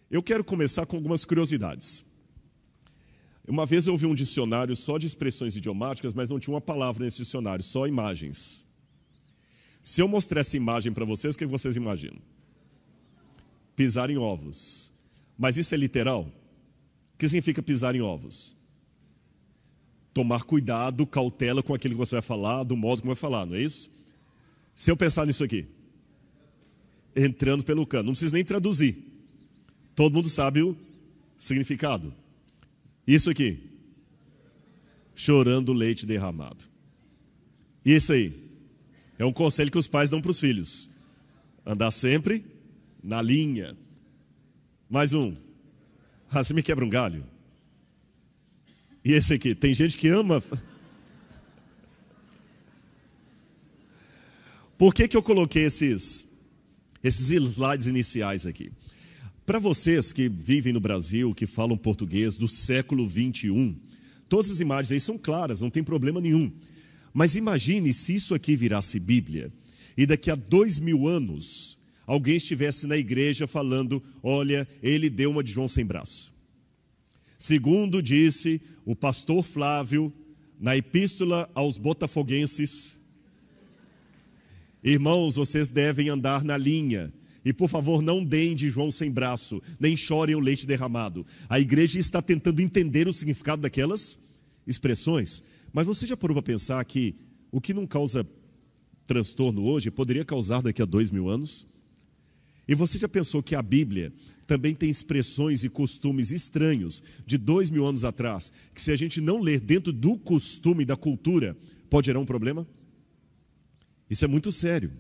Eu quero começar com algumas curiosidades. Uma vez eu ouvi um dicionário só de expressões idiomáticas, mas não tinha uma palavra nesse dicionário, só imagens. Se eu mostrar essa imagem para vocês, o que vocês imaginam? Pisar em ovos. Mas isso é literal? O que significa pisar em ovos? Tomar cuidado, cautela com aquilo que você vai falar, do modo como vai falar, não é isso? Se eu pensar nisso aqui, entrando pelo cano, não precisa nem traduzir. Todo mundo sabe o significado. Isso aqui, chorando leite derramado. E isso aí, é um conselho que os pais dão para os filhos. Andar sempre na linha. Mais um. Ah, você me quebra um galho. E esse aqui, tem gente que ama. Por que eu coloquei esses slides iniciais aqui? Para vocês que vivem no Brasil, que falam português do século 21, todas as imagens aí são claras, não tem problema nenhum. Mas imagine se isso aqui virasse Bíblia, e daqui a 2000 anos, alguém estivesse na igreja falando, olha, ele deu uma de João sem braço. Segundo disse o pastor Flávio, na epístola aos botafoguenses, irmãos, vocês devem andar na linha. E por favor, não deem de João sem braço, nem chorem o leite derramado. A igreja está tentando entender o significado daquelas expressões. Mas você já parou para pensar que o que não causa transtorno hoje, poderia causar daqui a 2000 anos? E você já pensou que a Bíblia também tem expressões e costumes estranhos de 2000 anos atrás, que se a gente não ler dentro do costume, da cultura, pode gerar um problema? Isso é muito sério.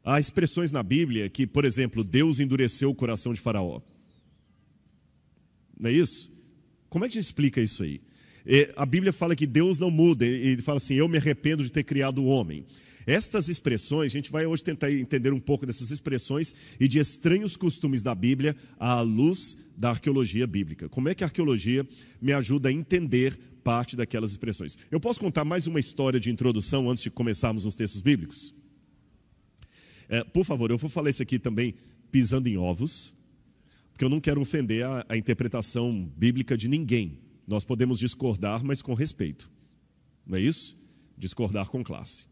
Há expressões na Bíblia que, por exemplo, Deus endureceu o coração de Faraó. Não é isso? Como é que a gente explica isso aí? A Bíblia fala que Deus não muda, ele fala assim, eu me arrependo de ter criado o homem. Estas expressões, a gente vai hoje tentar entender um pouco dessas expressões e de estranhos costumes da Bíblia à luz da arqueologia bíblica. Como é que a arqueologia me ajuda a entender parte daquelas expressões? Eu posso contar mais uma história de introdução antes de começarmos nos textos bíblicos? Por favor, eu vou falar isso aqui também pisando em ovos, porque eu não quero ofender a interpretação bíblica de ninguém. Nós podemos discordar, mas com respeito. Não é isso? Discordar com classe.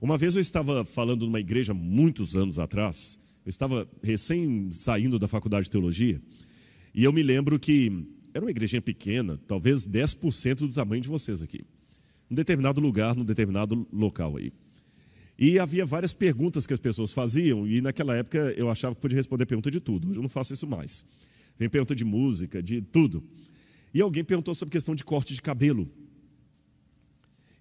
Uma vez eu estava falando numa igreja, muitos anos atrás, eu estava recém saindo da faculdade de teologia, e eu me lembro que era uma igrejinha pequena, talvez 10% do tamanho de vocês aqui, num determinado lugar, num determinado local aí. E havia várias perguntas que as pessoas faziam, e naquela época eu achava que podia responder pergunta de tudo. Hoje eu não faço isso mais. Vem pergunta de música, de tudo. E alguém perguntou sobre questão de corte de cabelo.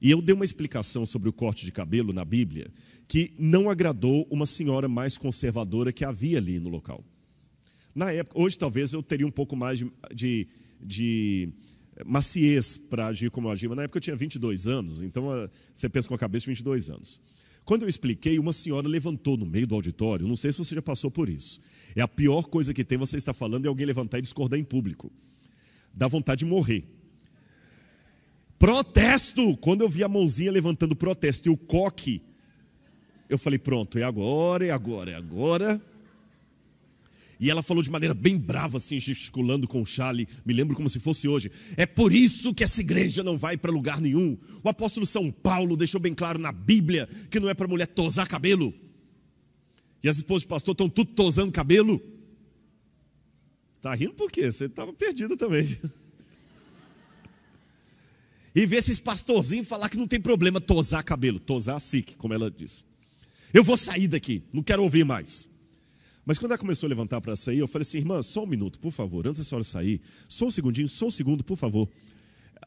E eu dei uma explicação sobre o corte de cabelo na Bíblia, que não agradou uma senhora mais conservadora que havia ali no local. Na época, hoje talvez eu teria um pouco mais de maciez para agir como eu agia, mas na época eu tinha 22 anos, então você pensa com a cabeça de 22 anos. Quando eu expliquei, uma senhora levantou no meio do auditório, não sei se você já passou por isso. É a pior coisa que tem, você estar falando, e alguém levantar e discordar em público. Dá vontade de morrer. Protesto! Quando eu vi a mãozinha levantando protesto e o coque, eu falei, pronto, é agora, é agora, é agora. E ela falou de maneira bem brava, assim, gesticulando com o chale, me lembro como se fosse hoje. É por isso que essa igreja não vai para lugar nenhum. O apóstolo São Paulo deixou bem claro na Bíblia que não é para mulher tosar cabelo. E as esposas de pastor estão tudo tosando cabelo. Está rindo por quê? Você estava perdido também. E ver esses pastorzinhos falar que não tem problema tosar cabelo. Tosar sique, como ela disse. Eu vou sair daqui, não quero ouvir mais. Mas quando ela começou a levantar para sair, eu falei assim, irmã, só um minuto, por favor, antes da senhora sair, só um segundinho, só um segundo, por favor.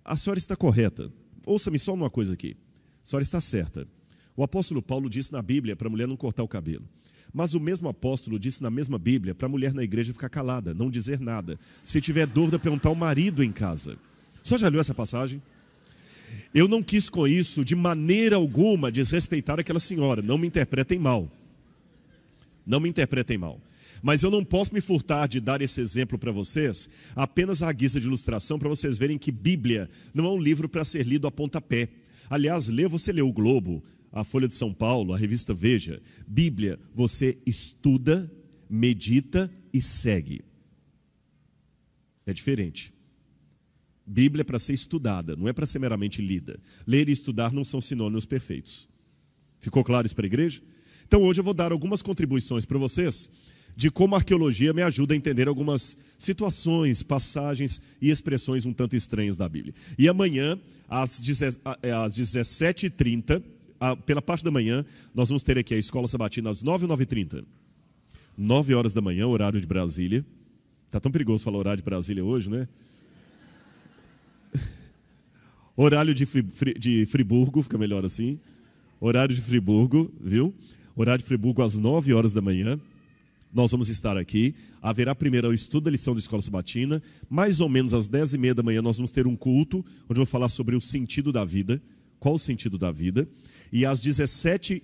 A senhora está correta. Ouça-me só uma coisa aqui. A senhora está certa. O apóstolo Paulo disse na Bíblia para a mulher não cortar o cabelo. Mas o mesmo apóstolo disse na mesma Bíblia para a mulher na igreja ficar calada, não dizer nada. Se tiver dúvida, perguntar ao marido em casa. Só já leu essa passagem? Eu não quis com isso, de maneira alguma, desrespeitar aquela senhora. Não me interpretem mal. Não me interpretem mal. Mas eu não posso me furtar de dar esse exemplo para vocês, apenas à guisa de ilustração, para vocês verem que Bíblia não é um livro para ser lido a pontapé. Aliás, você lê o Globo, a Folha de São Paulo, a revista Veja. Bíblia, você estuda, medita e segue. É diferente. Bíblia é para ser estudada, não é para ser meramente lida. Ler e estudar não são sinônimos perfeitos. Ficou claro isso para a igreja? Então hoje eu vou dar algumas contribuições para vocês de como a arqueologia me ajuda a entender algumas situações, passagens e expressões um tanto estranhas da Bíblia. E amanhã, às 17h30, pela parte da manhã, nós vamos ter aqui a Escola Sabatina às 9h, 9h30. 9 horas da manhã, horário de Brasília. Está tão perigoso falar horário de Brasília hoje, né? Horário de Friburgo, fica melhor assim. Horário de Friburgo, viu? Horário de Friburgo às 9 horas da manhã. Nós vamos estar aqui. Haverá primeiro o estudo da lição da Escola Sabatina. Mais ou menos às 10h30 da manhã nós vamos ter um culto, onde eu vou falar sobre o sentido da vida. Qual o sentido da vida? E às 17h,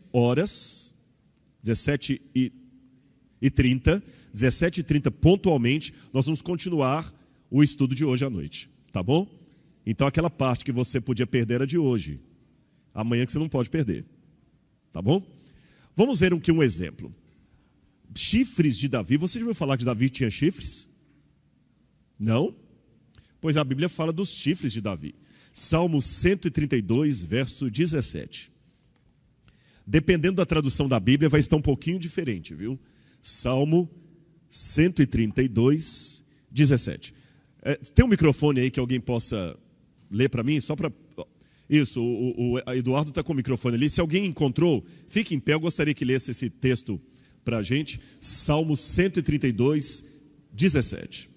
17h30, pontualmente, nós vamos continuar o estudo de hoje à noite. Tá bom? Então aquela parte que você podia perder era de hoje. Amanhã que você não pode perder. Tá bom? Vamos ver aqui um exemplo. Chifres de Davi. Você já ouviu falar que Davi tinha chifres? Não? Pois a Bíblia fala dos chifres de Davi. Salmo 132, verso 17. Dependendo da tradução da Bíblia, vai estar um pouquinho diferente, viu? Salmo 132, 17. Tem um microfone aí que alguém possa ler para mim? Só para... Isso, o Eduardo está com o microfone ali. Se alguém encontrou, fique em pé. Eu gostaria que lesse esse texto para a gente. Salmo 132, 17.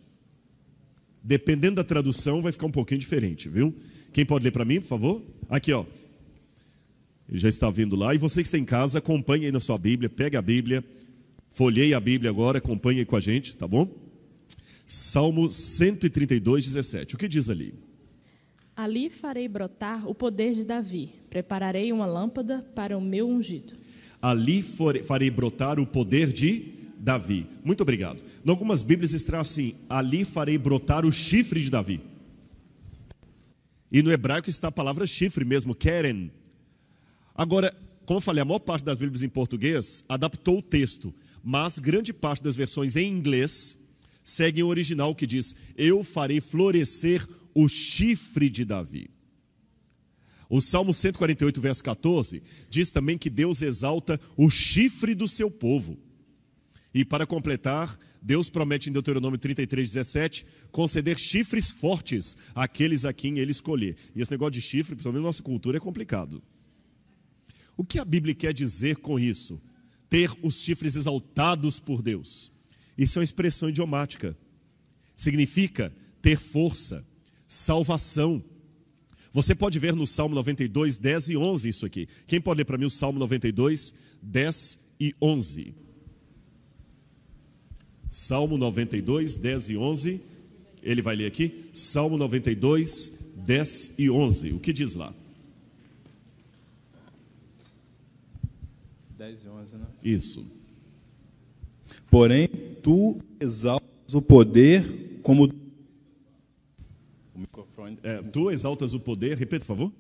Dependendo da tradução, vai ficar um pouquinho diferente, viu? Quem pode ler para mim, por favor? Aqui, ó. Ele já está vindo lá. E você que está em casa, acompanhe aí na sua Bíblia. Pega a Bíblia, folheie a Bíblia agora, acompanhe aí com a gente, tá bom? Salmo 132, 17. O que diz ali? Ali farei brotar o poder de Davi. Prepararei uma lâmpada para o meu ungido. Ali farei brotar o poder de Davi. Muito obrigado. Em algumas Bíblias está assim: ali farei brotar o chifre de Davi. E no hebraico está a palavra chifre mesmo, keren. Agora, como eu falei, a maior parte das Bíblias em português adaptou o texto, mas grande parte das versões em inglês seguem o original que diz: eu farei florescer o chifre de Davi. O Salmo 148, verso 14, diz também que Deus exalta o chifre do seu povo. E para completar, Deus promete em Deuteronômio 33, 17, conceder chifres fortes àqueles a quem Ele escolher. E esse negócio de chifre, principalmente na nossa cultura, é complicado. O que a Bíblia quer dizer com isso? Ter os chifres exaltados por Deus. Isso é uma expressão idiomática. Significa ter força, salvação. Você pode ver no Salmo 92, 10 e 11 isso aqui. Quem pode ler para mim o Salmo 92, 10 e 11? Salmo 92, 10 e 11. Ele vai ler aqui. Salmo 92, 10 e 11. O que diz lá? 10 e 11, né? Isso. Porém, tu exaltas o poder como... O microfone... Tu exaltas o poder, repita, por favor.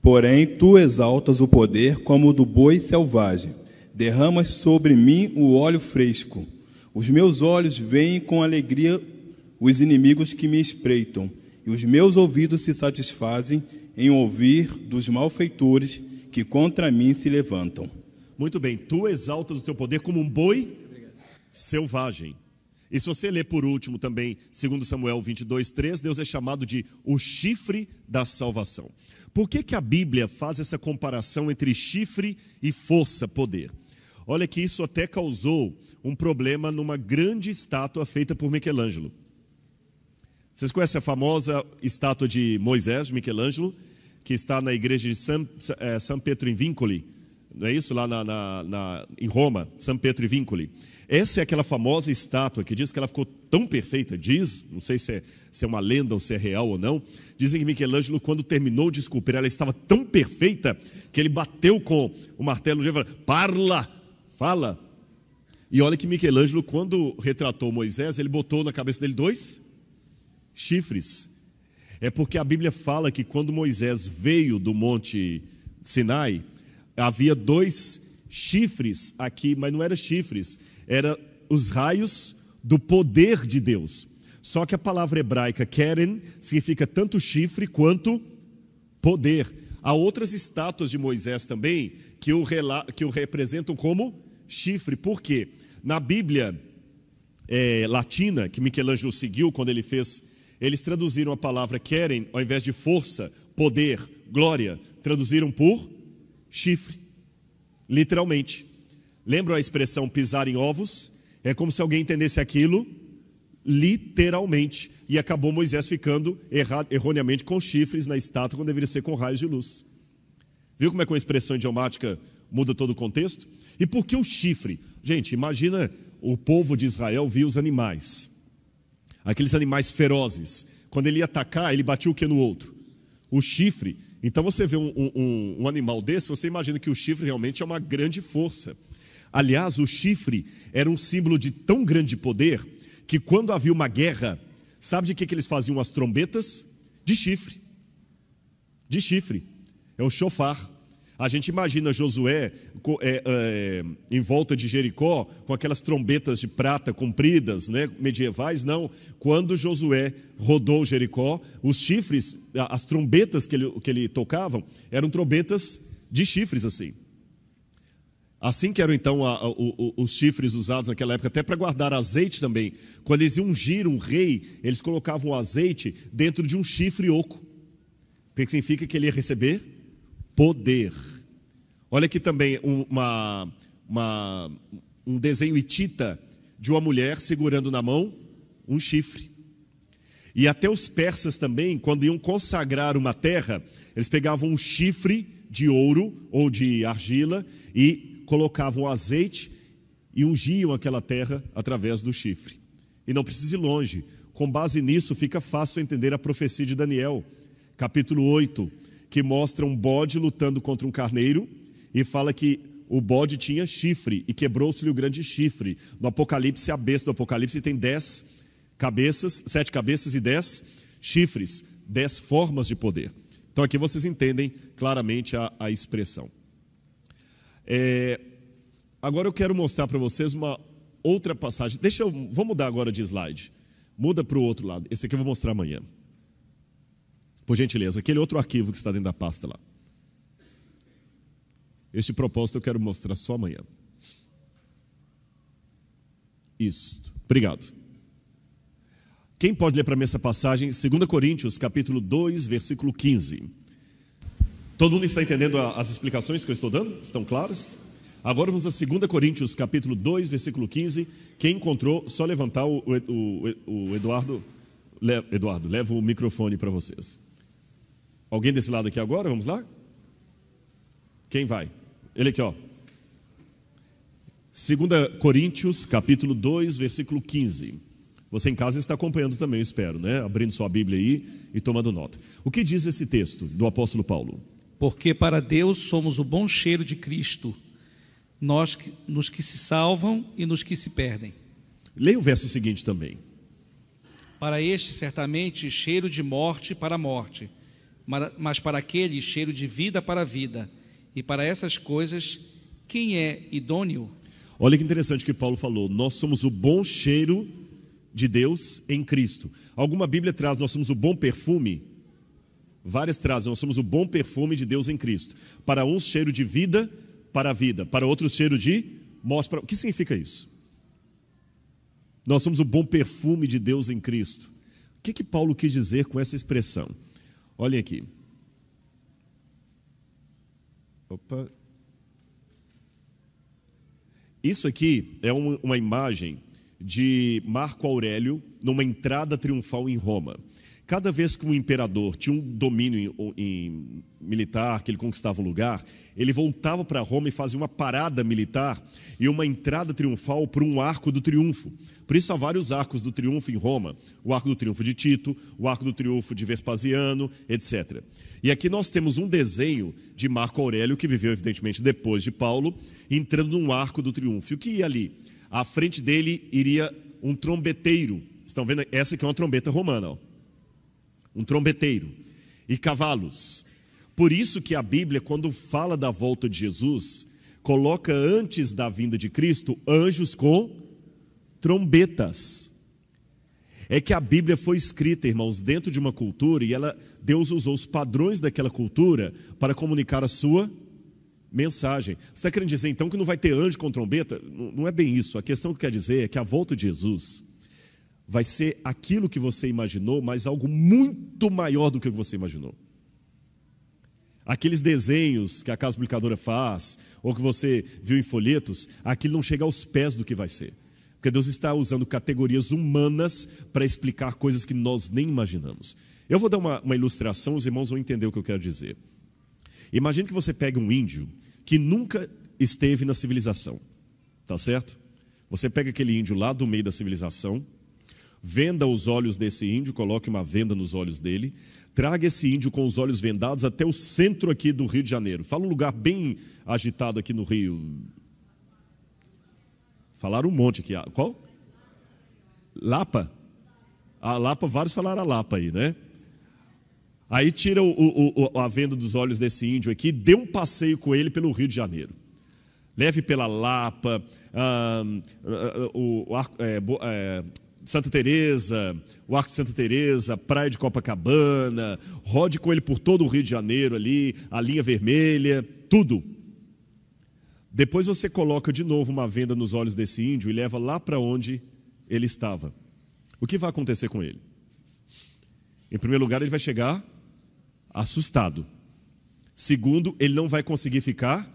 Porém, tu exaltas o poder como o do boi selvagem. Derramas sobre mim o óleo fresco. Os meus olhos veem com alegria os inimigos que me espreitam, e os meus ouvidos se satisfazem em ouvir dos malfeitores que contra mim se levantam. Muito bem, tu exaltas o teu poder como um boi selvagem. E se você ler por último também, 2 Samuel 22, 3, Deus é chamado de o chifre da salvação. Por que a Bíblia faz essa comparação entre chifre e força, poder? Olha que isso até causou um problema numa grande estátua feita por Michelangelo. Vocês conhecem a famosa estátua de Moisés, de Michelangelo, que está na igreja de San Pietro in Vincoli, não é isso? Lá em Roma, San Pietro in Vincoli. Essa é aquela famosa estátua que diz que ela ficou tão perfeita, não sei se é uma lenda ou se é real ou não, dizem que Michelangelo, quando terminou de esculpir, ela estava tão perfeita, que ele bateu com o martelo e falou: parla, fala. E olha que Michelangelo, quando retratou Moisés, ele botou na cabeça dele 2 chifres. É porque a Bíblia fala que quando Moisés veio do monte Sinai, havia 2 chifres aqui, mas não eram chifres, eram os raios do poder de Deus. Só que a palavra hebraica keren significa tanto chifre quanto poder. Há outras estátuas de Moisés também que o representam como chifre. Por quê? Na Bíblia latina, que Michelangelo seguiu quando ele fez, eles traduziram a palavra keren, ao invés de força, poder, glória, traduziram por chifre, literalmente. Lembra a expressão pisar em ovos? É como se alguém entendesse aquilo literalmente, e acabou Moisés ficando erroneamente com chifres na estátua, quando deveria ser com raios de luz. Viu como é que uma expressão idiomática muda todo o contexto? E por que o chifre? Gente, imagina o povo de Israel via os animais, aqueles animais ferozes. Quando ele ia atacar, ele batia o que no outro? O chifre. Então você vê um animal desse, você imagina que o chifre realmente é uma grande força. Aliás, o chifre era um símbolo de tão grande poder que quando havia uma guerra, sabe de que eles faziam as trombetas? De chifre. De chifre. É o shofar. A gente imagina Josué em volta de Jericó, com aquelas trombetas de prata compridas, né, medievais. Não. Quando Josué rodou Jericó, os chifres, as trombetas que ele tocavam, eram trombetas de chifres assim. Assim que eram então os chifres usados naquela época, até para guardar azeite também. Quando eles iam ungir um rei, eles colocavam o azeite dentro de um chifre oco. O que significa que ele ia receber poder. Olha aqui também um desenho hitita de uma mulher segurando na mão um chifre. E até os persas também, quando iam consagrar uma terra, eles pegavam um chifre de ouro ou de argila e colocavam azeite e ungiam aquela terra através do chifre. E não precisa ir longe. Com base nisso, fica fácil entender a profecia de Daniel, capítulo 8, que mostra um bode lutando contra um carneiro e fala que o bode tinha chifre e quebrou-se-lhe o grande chifre. No Apocalipse, a besta do Apocalipse tem 10 cabeças, 7 cabeças e 10 chifres, 10 formas de poder. Então aqui vocês entendem claramente a expressão. Agora eu quero mostrar para vocês uma outra passagem. Vou mudar agora de slide. Muda para o outro lado. Esse aqui eu vou mostrar amanhã. Por gentileza, aquele outro arquivo que está dentro da pasta lá. Este propósito eu quero mostrar só amanhã. Isso. Obrigado. Quem pode ler para mim essa passagem? 2 Coríntios, capítulo 2, versículo 15. Todo mundo está entendendo as explicações que eu estou dando? Estão claras? Agora vamos a 2 Coríntios, capítulo 2, versículo 15. Quem encontrou, só levantar o Eduardo. Eduardo, leva o microfone para vocês. Alguém desse lado aqui agora? Vamos lá? Quem vai? Ele aqui, ó. 2 Coríntios, capítulo 2, versículo 15. Você em casa está acompanhando também, eu espero, né? Abrindo sua Bíblia aí e tomando nota. O que diz esse texto do apóstolo Paulo? Porque para Deus somos o bom cheiro de Cristo, nos que se salvam e nos que se perdem. Leia o verso seguinte também. Para este, certamente, cheiro de morte para a morte, mas para aquele, cheiro de vida para a vida. E para essas coisas, quem é idôneo? Olha que interessante que Paulo falou. Nós somos o bom cheiro de Deus em Cristo. Alguma Bíblia traz, nós somos o bom perfume? Várias trazem, nós somos o bom perfume de Deus em Cristo. Para uns, cheiro de vida para a vida. Para outros, cheiro de morte para... O que significa isso? Nós somos o bom perfume de Deus em Cristo. O que Paulo quis dizer com essa expressão? Olhem aqui. Opa. Isso aqui é uma imagem de Marco Aurélio numa entrada triunfal em Roma. Cada vez que um imperador tinha um domínio militar, que ele conquistava um lugar, ele voltava para Roma e fazia uma parada militar e uma entrada triunfal por um arco do triunfo. Por isso há vários arcos do triunfo em Roma. O arco do triunfo de Tito, o arco do triunfo de Vespasiano, etc. E aqui nós temos um desenho de Marco Aurélio, que viveu evidentemente depois de Paulo, entrando num arco do triunfo. E o que ia ali? À frente dele iria um trombeteiro. Estão vendo? Essa aqui é uma trombeta romana, ó. Um trombeteiro, e cavalos. Por isso que a Bíblia, quando fala da volta de Jesus, coloca antes da vinda de Cristo, anjos com trombetas. É que a Bíblia foi escrita, irmãos, dentro de uma cultura e Deus usou os padrões daquela cultura para comunicar a sua mensagem. Você está querendo dizer então que não vai ter anjo com trombeta? Não é bem isso. A questão que quer dizer é que a volta de Jesus vai ser aquilo que você imaginou, mas algo muito maior do que você imaginou. Aqueles desenhos que a casa publicadora faz, ou que você viu em folhetos, aquilo não chega aos pés do que vai ser. Porque Deus está usando categorias humanas para explicar coisas que nós nem imaginamos. Eu vou dar uma ilustração, os irmãos vão entender o que eu quero dizer. Imagine que você pegue um índio que nunca esteve na civilização, tá certo? Você pega aquele índio lá do meio da civilização, venda os olhos desse índio, coloque uma venda nos olhos dele, traga esse índio com os olhos vendados até o centro aqui do Rio de Janeiro. Fala um lugar bem agitado aqui no Rio. Falaram um monte aqui. Qual? Lapa? A Lapa, vários falaram a Lapa aí, né? Aí tira a venda dos olhos desse índio aqui, dê um passeio com ele pelo Rio de Janeiro. Leve pela Lapa, Santa Teresa, o Arco de Santa Teresa, Praia de Copacabana, rode com ele por todo o Rio de Janeiro ali, a linha vermelha, tudo. Depois você coloca de novo uma venda nos olhos desse índio e leva lá para onde ele estava. O que vai acontecer com ele? Em primeiro lugar, ele vai chegar assustado. Segundo, ele não vai conseguir ficar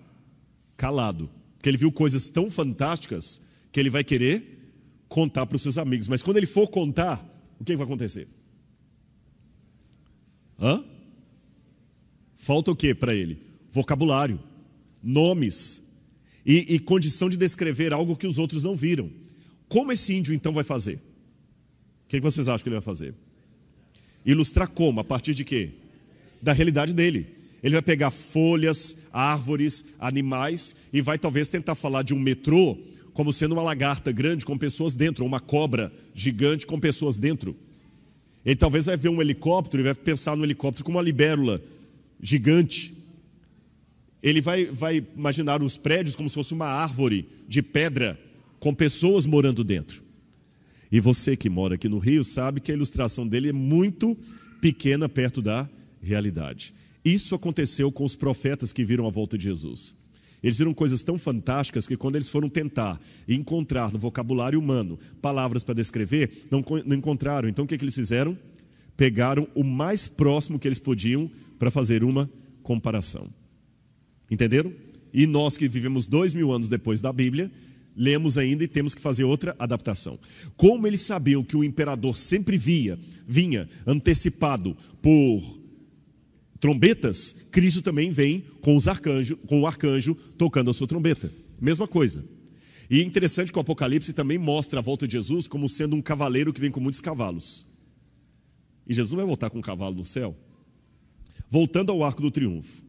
calado, porque ele viu coisas tão fantásticas que ele vai querer contar para os seus amigos. Mas quando ele for contar, o que vai acontecer? Falta o que para ele? Vocabulário, nomes e condição de descrever algo que os outros não viram. Como esse índio então vai fazer? O que vocês acham que ele vai fazer? Ilustrar como? A partir de quê? Da realidade dele. Ele vai pegar folhas, árvores, animais e vai talvez tentar falar de um metrô como sendo uma lagarta grande com pessoas dentro, ou uma cobra gigante com pessoas dentro. Ele talvez vai ver um helicóptero e vai pensar no helicóptero como uma libélula gigante. Ele vai imaginar os prédios como se fosse uma árvore de pedra com pessoas morando dentro. E você que mora aqui no Rio sabe que a ilustração dele é muito pequena perto da realidade. Isso aconteceu com os profetas que viram a volta de Jesus. Eles viram coisas tão fantásticas que quando eles foram tentar encontrar no vocabulário humano palavras para descrever, não encontraram. Então o que eles fizeram? Pegaram o mais próximo que eles podiam para fazer uma comparação. Entenderam? E nós que vivemos 2000 anos depois da Bíblia, lemos ainda e temos que fazer outra adaptação. Como eles sabiam que o imperador sempre vinha antecipado por trombetas, Cristo também vem com o arcanjo tocando a sua trombeta. Mesma coisa. E é interessante que o Apocalipse também mostra a volta de Jesus como sendo um cavaleiro que vem com muitos cavalos. E Jesus vai voltar com um cavalo no céu. Voltando ao Arco do Triunfo.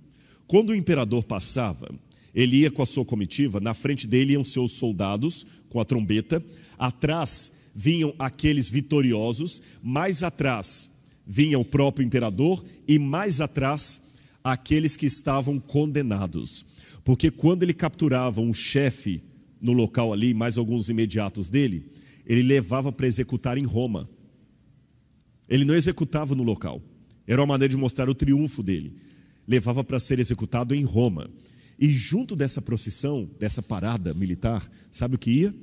Quando o imperador passava, ele ia com a sua comitiva, na frente dele iam seus soldados com a trombeta, atrás vinham aqueles vitoriosos, mais atrás vinha o próprio imperador e mais atrás aqueles que estavam condenados. Porque quando ele capturava um chefe no local ali, mais alguns imediatos dele, ele levava para executar em Roma. Ele não executava no local. Era uma maneira de mostrar o triunfo dele. Levava para ser executado em Roma. E junto dessa procissão, dessa parada militar, sabe o que ia?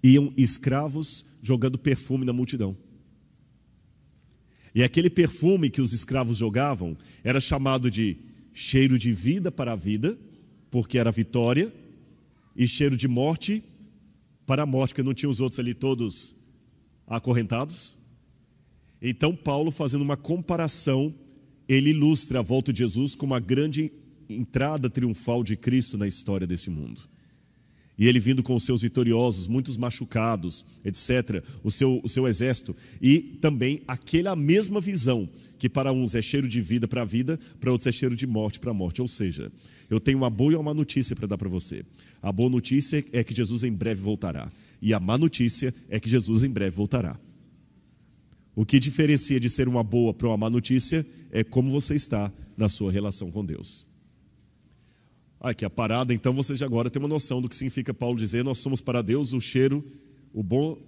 Iam escravos jogando perfume na multidão. E aquele perfume que os escravos jogavam era chamado de cheiro de vida para a vida, porque era vitória, e cheiro de morte para a morte, porque não tinha os outros ali todos acorrentados. Então Paulo, fazendo uma comparação, ele ilustra a volta de Jesus como uma grande entrada triunfal de Cristo na história desse mundo. E ele vindo com os seus vitoriosos, muitos machucados, etc., o seu exército, e também aquela mesma visão, que para uns é cheiro de vida para a vida, para outros é cheiro de morte para a morte. Ou seja, eu tenho uma boa e uma má notícia para dar para você. A boa notícia é que Jesus em breve voltará, e a má notícia é que Jesus em breve voltará. O que diferencia de ser uma boa para uma má notícia é como você está na sua relação com Deus. Aqui a parada, então você já agora tem uma noção do que significa Paulo dizer: nós somos para Deus o o bom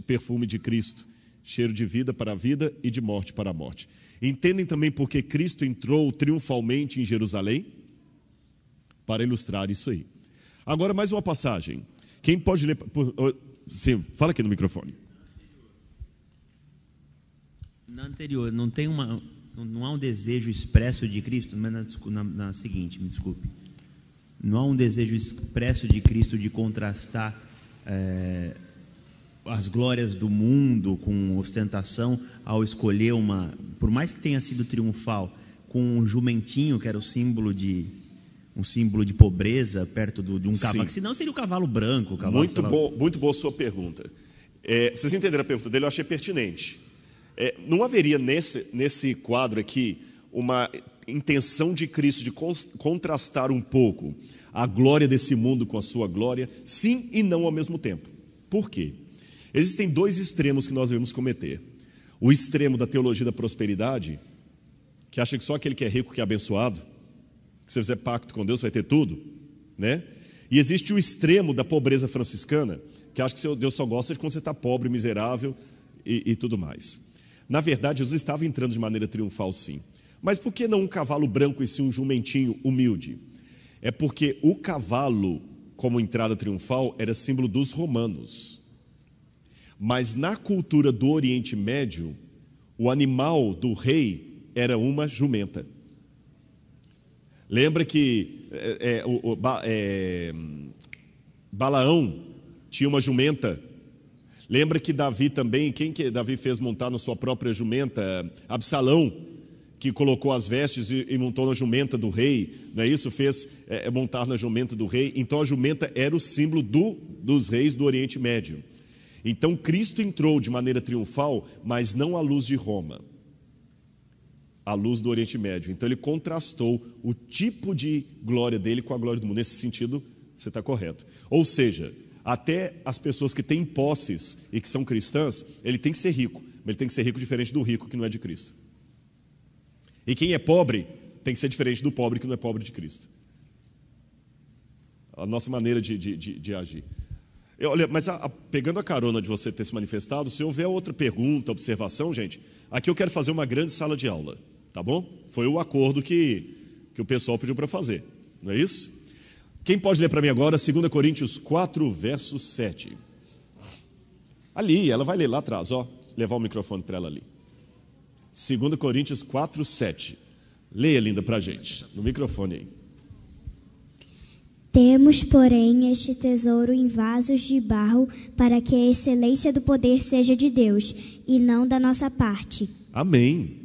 perfume de Cristo, cheiro de vida para a vida e de morte para a morte. Entendem também por que Cristo entrou triunfalmente em Jerusalém? Para ilustrar isso aí. Agora mais uma passagem. Quem pode ler? Sim, fala aqui no microfone. Na anterior, não há um desejo expresso de Cristo, mas na seguinte, me desculpe. Não há um desejo expresso de Cristo de contrastar as glórias do mundo com ostentação ao escolher por mais que tenha sido triunfal, com um jumentinho que era um símbolo de pobreza perto de um cavalo, que senão seria o cavalo branco. O cavalo, muito boa sua pergunta. Vocês entenderam a pergunta dele? Eu achei pertinente. Não haveria nesse quadro aqui uma intenção de Cristo de contrastar um pouco a glória desse mundo com a sua glória? Sim e não ao mesmo tempo. Por quê? Existem dois extremos que nós devemos cometer. O extremo da teologia da prosperidade, que acha que só aquele que é rico que é abençoado, que se fizer pacto com Deus vai ter tudo, né? E existe o extremo da pobreza franciscana, que acha que Deus só gosta de quando você está pobre, miserável e tudo mais. Na verdade, Jesus estava entrando de maneira triunfal, sim. Mas por que não um cavalo branco e sim um jumentinho humilde? É porque o cavalo, como entrada triunfal, era símbolo dos romanos. Mas na cultura do Oriente Médio, o animal do rei era uma jumenta. Lembra que Balaão tinha uma jumenta. Lembra que Davi também, quem que Davi fez montar na sua própria jumenta? Absalão, que colocou as vestes e montou na jumenta do rei, não é isso? Fez montar na jumenta do rei. Então a jumenta era o símbolo dos reis do Oriente Médio. Então Cristo entrou de maneira triunfal, mas não à luz de Roma, à luz do Oriente Médio. Então ele contrastou o tipo de glória dele com a glória do mundo. Nesse sentido, você está correto. Ou seja, até as pessoas que têm posses e que são cristãs, ele tem que ser rico, mas ele tem que ser rico diferente do rico que não é de Cristo. E quem é pobre tem que ser diferente do pobre que não é pobre de Cristo. A nossa maneira de agir. Olha, mas pegando a carona de você ter se manifestado, se houver outra pergunta, observação, gente, aqui eu quero fazer uma grande sala de aula, tá bom? Foi o acordo que o pessoal pediu para fazer, não é isso? Quem pode ler para mim agora 2 Coríntios 4, verso 7? Ali, ela vai ler lá atrás, ó. Levar o microfone para ela ali. 2 Coríntios 4, 7. Leia, linda, para a gente, no microfone aí. Temos, porém, este tesouro em vasos de barro, para que a excelência do poder seja de Deus, e não da nossa parte. Amém.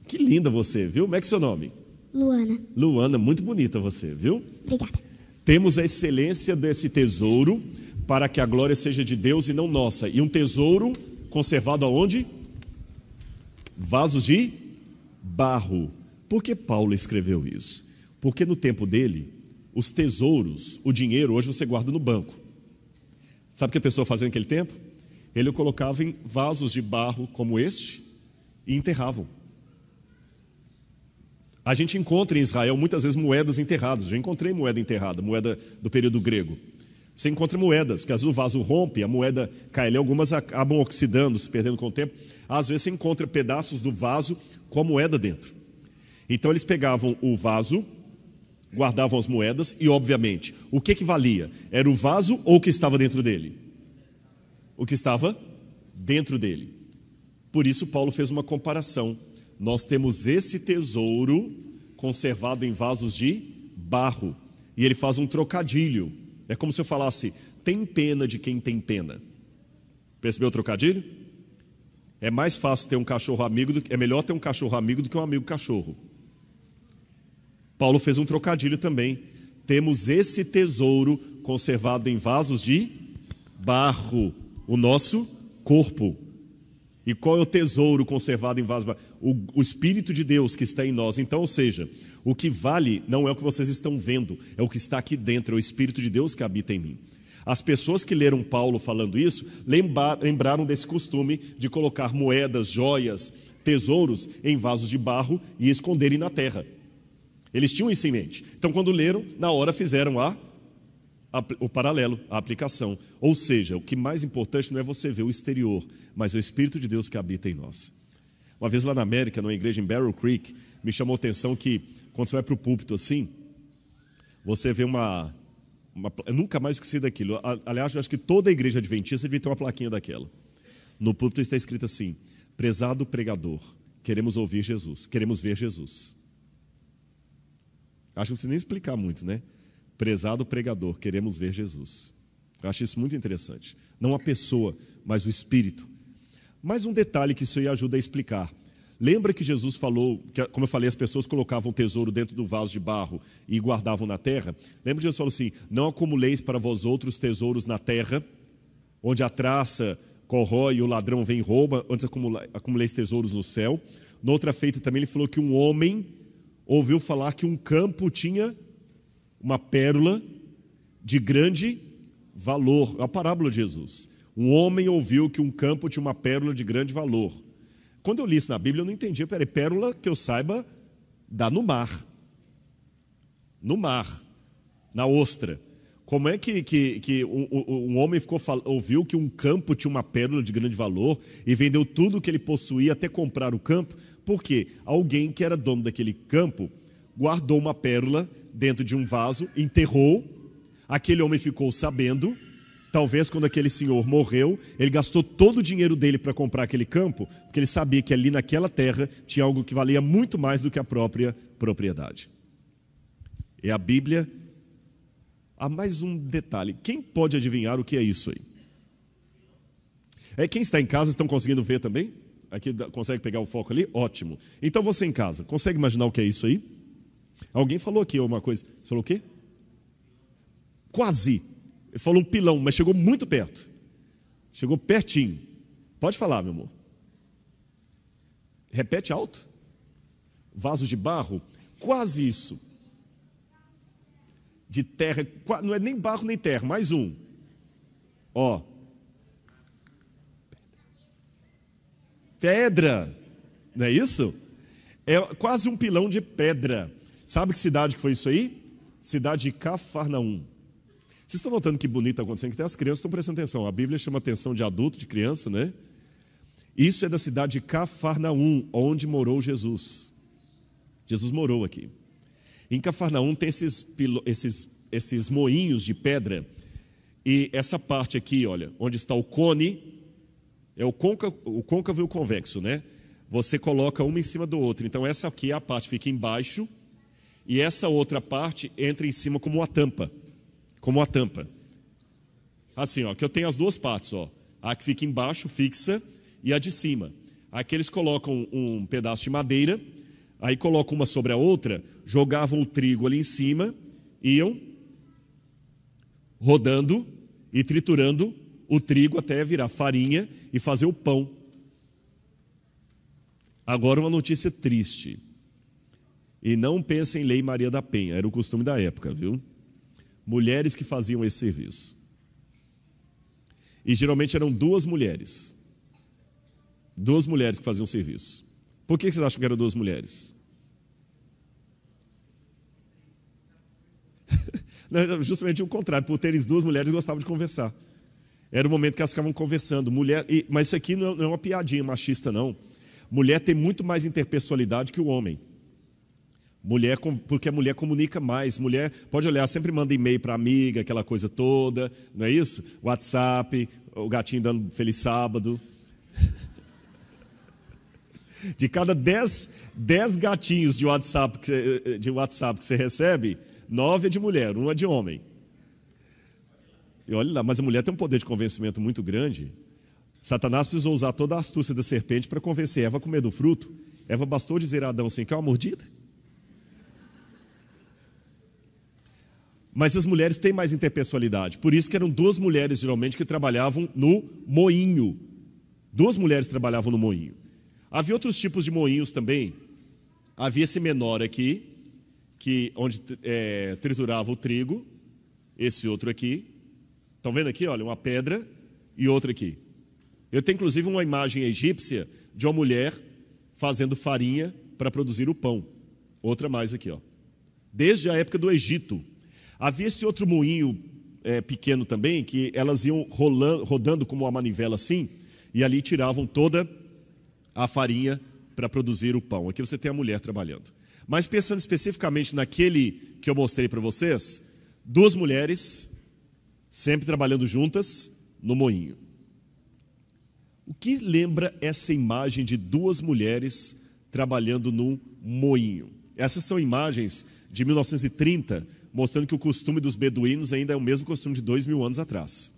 Que linda você, viu? Como é que é seu nome? Luana. Luana, muito bonita você, viu? Obrigada. Temos a excelência desse tesouro, para que a glória seja de Deus e não nossa. E um tesouro conservado aonde? Vasos de barro. Por que Paulo escreveu isso? Porque no tempo dele, os tesouros, o dinheiro, hoje você guarda no banco. Sabe o que a pessoa fazia naquele tempo? Ele o colocava em vasos de barro como este e enterravam. A gente encontra em Israel muitas vezes moedas enterradas. Já encontrei moeda enterrada, moeda do período grego. Você encontra moedas, que às vezes o vaso rompe, a moeda cai ali, algumas acabam oxidando, se perdendo com o tempo. Às vezes você encontra pedaços do vaso com a moeda dentro. Então eles pegavam o vaso, guardavam as moedas e, obviamente, o que valia? Era o vaso ou o que estava dentro dele? O que estava dentro dele. Por isso Paulo fez uma comparação. Nós temos esse tesouro conservado em vasos de barro. E ele faz um trocadilho. É como se eu falasse, tem pena de quem tem pena. Percebeu o trocadilho? É mais fácil ter um cachorro amigo, é melhor ter um cachorro amigo do que um amigo cachorro. Paulo fez um trocadilho também. Temos esse tesouro conservado em vasos de barro, o nosso corpo. E qual é o tesouro conservado em vasos de barro? O Espírito de Deus que está em nós. Então, ou seja, o que vale não é o que vocês estão vendo, é o que está aqui dentro, é o Espírito de Deus que habita em mim. As pessoas que leram Paulo falando isso, lembraram desse costume de colocar moedas, joias, tesouros em vasos de barro e esconderem na terra. Eles tinham isso em mente. Então, quando leram, na hora fizeram a o paralelo, a aplicação. Ou seja, o que mais importante não é você ver o exterior, mas é o Espírito de Deus que habita em nós. Uma vez lá na América, numa igreja em Barrel Creek, me chamou a atenção que, quando você vai para o púlpito assim, você vê eu nunca mais esqueci daquilo. Aliás, eu acho que toda igreja adventista devia ter uma plaquinha daquela. No púlpito está escrito assim: prezado pregador, queremos ouvir Jesus, queremos ver Jesus. Acho que não precisa nem explicar muito, né? Prezado pregador, queremos ver Jesus. Eu acho isso muito interessante. Não a pessoa, mas o Espírito. Mais um detalhe que isso aí ajuda a explicar. Lembra que Jesus falou, que, como eu falei, as pessoas colocavam o tesouro dentro do vaso de barro e guardavam na terra? Lembra que Jesus falou assim: não acumuleis para vós outros tesouros na terra, onde a traça corrói e o ladrão vem e rouba, antes acumuleis tesouros no céu. Noutra feita também ele falou que um homem ouviu falar que um campo tinha uma pérola de grande valor. É a parábola de Jesus. Um homem ouviu que um campo tinha uma pérola de grande valor. Quando eu li isso na Bíblia, eu não entendi. Peraí, pérola, que eu saiba, dá no mar. No mar, na ostra. Como é que um homem ouviu que um campo tinha uma pérola de grande valor e vendeu tudo o que ele possuía até comprar o campo? Por quê? Alguém que era dono daquele campo guardou uma pérola dentro de um vaso, enterrou, aquele homem ficou sabendo. Talvez quando aquele senhor morreu, ele gastou todo o dinheiro dele para comprar aquele campo, porque ele sabia que ali naquela terra tinha algo que valia muito mais do que a própria propriedade. E a Bíblia... Há mais um detalhe. Quem pode adivinhar o que é isso aí? Quem está em casa, estão conseguindo ver também? Aqui consegue pegar o foco ali? Ótimo. Então você em casa, consegue imaginar o que é isso aí? Alguém falou aqui uma coisa. Você falou o quê? Quase. Ele falou um pilão, mas chegou muito perto. Chegou pertinho. Pode falar, meu amor. Repete alto. Vaso de barro. Quase isso. De terra, não é nem barro nem terra, mais um. Ó. Pedra. Não é isso? É quase um pilão de pedra. Sabe que cidade que foi isso aí? Cidade de Cafarnaum. Vocês estão notando que bonito está acontecendo? Que até as crianças estão prestando atenção. A Bíblia chama atenção de adulto, de criança, né? Isso é da cidade de Cafarnaum, onde morou Jesus. Jesus morou aqui. Em Cafarnaum tem esses moinhos de pedra. E essa parte aqui, olha, onde está o cone, é o côncavo e o convexo, né? Você coloca uma em cima do outro. Então essa aqui, a parte fica embaixo, e essa outra parte entra em cima como uma tampa. Como uma tampa. Assim, ó, que eu tenho as duas partes, ó. A que fica embaixo, fixa, e a de cima. Aqui eles colocam um pedaço de madeira, aí colocam uma sobre a outra, jogavam o trigo ali em cima, iam rodando e triturando o trigo até virar farinha e fazer o pão. Agora uma notícia triste. E não pensem em Lei Maria da Penha, era o costume da época, viu? Mulheres que faziam esse serviço. E geralmente eram duas mulheres. Duas mulheres que faziam o serviço. Por que vocês acham que eram duas mulheres? Não, justamente o contrário, por terem duas mulheres gostavam de conversar. Era o momento que elas ficavam conversando. Mas isso aqui não é uma piadinha machista, não. Mulher tem muito mais interpessoalidade que o homem. Porque a mulher comunica mais. Mulher, pode olhar, sempre manda e-mail para amiga, aquela coisa toda, não é isso? WhatsApp, o gatinho dando feliz sábado. De cada 10 gatinhos de WhatsApp que você recebe, 9 é de mulher, 1 é de homem. E olha lá, mas a mulher tem um poder de convencimento muito grande. Satanás precisou usar toda a astúcia da serpente para convencer Eva a comer do fruto. Eva bastou dizer a Adão assim, quer uma mordida? Mas as mulheres têm mais interpessoalidade. Por isso que eram duas mulheres, geralmente, que trabalhavam no moinho. Duas mulheres trabalhavam no moinho. Havia outros tipos de moinhos também. Havia esse menor aqui, onde triturava o trigo. Esse outro aqui. Estão vendo aqui? Olha, uma pedra e outra aqui. Eu tenho, inclusive, uma imagem egípcia de uma mulher fazendo farinha para produzir o pão. Outra mais aqui, ó. Desde a época do Egito. Havia esse outro moinho pequeno também, que elas iam rodando como uma manivela assim, e ali tiravam toda a farinha para produzir o pão. Aqui você tem a mulher trabalhando. Mas pensando especificamente naquele que eu mostrei para vocês, 2 mulheres sempre trabalhando juntas no moinho. O que lembra essa imagem de 2 mulheres trabalhando no moinho? Essas são imagens de 1930, mostrando que o costume dos beduínos ainda é o mesmo costume de 2000 anos atrás.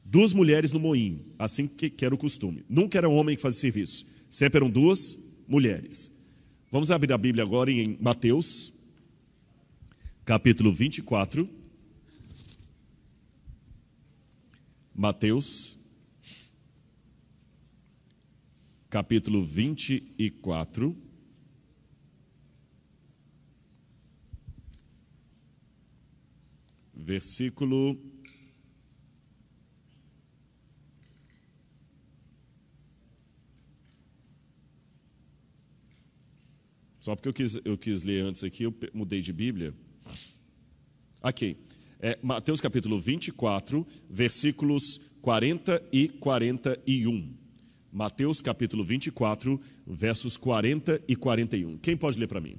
2 mulheres no moinho, assim que era o costume. Nunca era um homem que fazia serviço, sempre eram 2 mulheres. Vamos abrir a Bíblia agora em Mateus, capítulo 24. Mateus, capítulo 24. Versículo 'Só porque eu quis ler antes aqui, eu mudei de Bíblia. Aqui. Mateus capítulo 24, versículos 40 e 41. Mateus capítulo 24, versos 40 e 41. Quem pode ler para mim?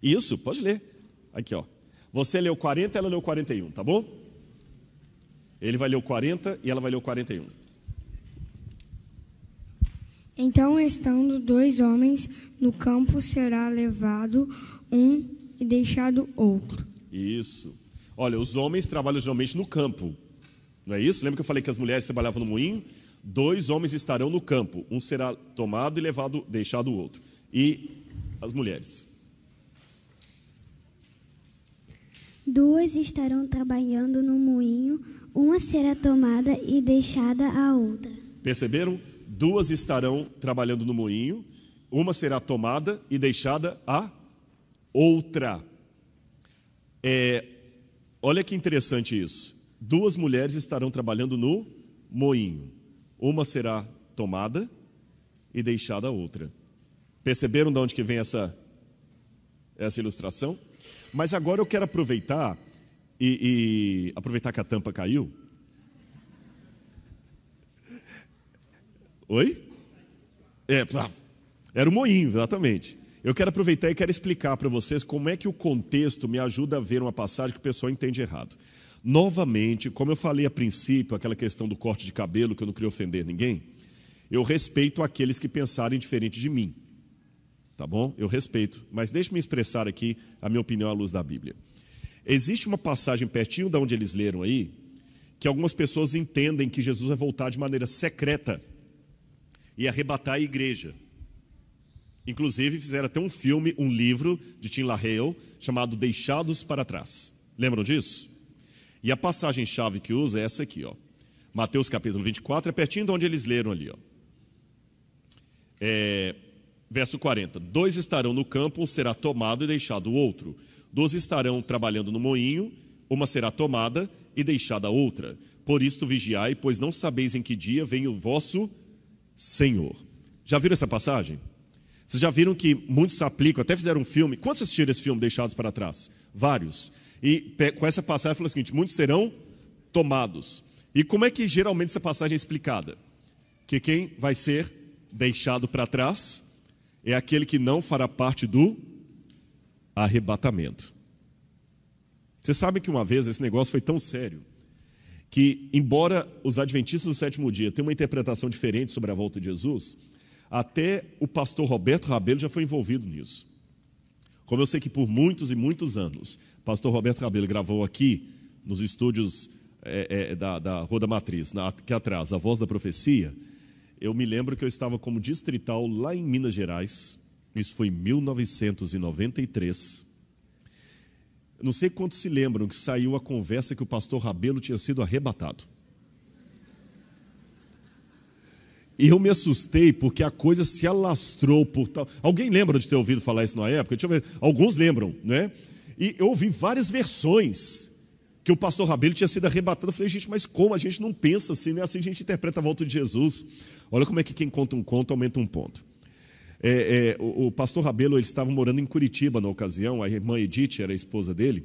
Isso, pode ler. Aqui, ó. Você leu 40, ela leu 41, tá bom? Ele vai ler o 40 e ela vai ler o 41. Então, estando 2 homens no campo, será levado um e deixado outro. Isso. Olha, os homens trabalham geralmente no campo, não é isso? Lembra que eu falei que as mulheres trabalhavam no moinho? 2 homens estarão no campo, um será tomado e deixado o outro. E as mulheres? 2 estarão trabalhando no moinho, uma será tomada e deixada a outra. Perceberam? 2 estarão trabalhando no moinho, uma será tomada e deixada a outra. Olha que interessante isso. 2 mulheres estarão trabalhando no moinho, uma será tomada e deixada a outra. Perceberam de onde que vem essa ilustração? Mas agora eu quero aproveitar e aproveitar que a tampa caiu. Oi? Era o moinho, exatamente. Eu quero aproveitar e quero explicar para vocês como é que o contexto me ajuda a ver uma passagem que o pessoal entende errado. Novamente, como eu falei a princípio, aquela questão do corte de cabelo, que eu não queria ofender ninguém, eu respeito aqueles que pensarem diferente de mim. Tá bom? Eu respeito, mas deixe-me expressar aqui a minha opinião à luz da Bíblia. Existe uma passagem pertinho de onde eles leram aí, que algumas pessoas entendem que Jesus vai voltar de maneira secreta e arrebatar a igreja. Inclusive fizeram até um filme, um livro de Tim LaHaye, chamado Deixados para Trás. Lembram disso? E a passagem-chave que usa é essa aqui, ó. Mateus capítulo 24, é pertinho de onde eles leram ali, ó. Verso 40. 2 estarão no campo, um será tomado e deixado o outro. 2 estarão trabalhando no moinho, uma será tomada e deixada a outra. Por isto vigiai, pois não sabeis em que dia vem o vosso Senhor. Já viram essa passagem? Vocês já viram que muitos se aplicam, até fizeram um filme. Quantos assistiram esse filme, Deixados para Trás? Vários. E com essa passagem falou o seguinte: muitos serão tomados. E como é que geralmente essa passagem é explicada? Que quem vai ser deixado para trás é aquele que não fará parte do arrebatamento. Você sabe que uma vez esse negócio foi tão sério que, embora os adventistas do 7º dia tenham uma interpretação diferente sobre a volta de Jesus, até o pastor Roberto Rabelo já foi envolvido nisso. Como eu sei que por muitos e muitos anos o pastor Roberto Rabelo gravou aqui nos estúdios da Rua da Matriz, aqui atrás, A Voz da Profecia, eu me lembro que eu estava como distrital lá em Minas Gerais, isso foi em 1993. Não sei quantos se lembram que saiu a conversa que o pastor Rabelo tinha sido arrebatado. E eu me assustei porque a coisa se alastrou por tal... Alguém lembra de ter ouvido falar isso na época? Deixa eu ver. Alguns lembram, né? E eu ouvi várias versões que o pastor Rabelo tinha sido arrebatado. Eu falei, gente, mas como? A gente não pensa assim, não é assim que a gente interpreta a volta de Jesus. Olha como é que quem conta um conto aumenta um ponto. O pastor Rabelo, ele estava morando em Curitiba na ocasião, a irmã Edith era a esposa dele,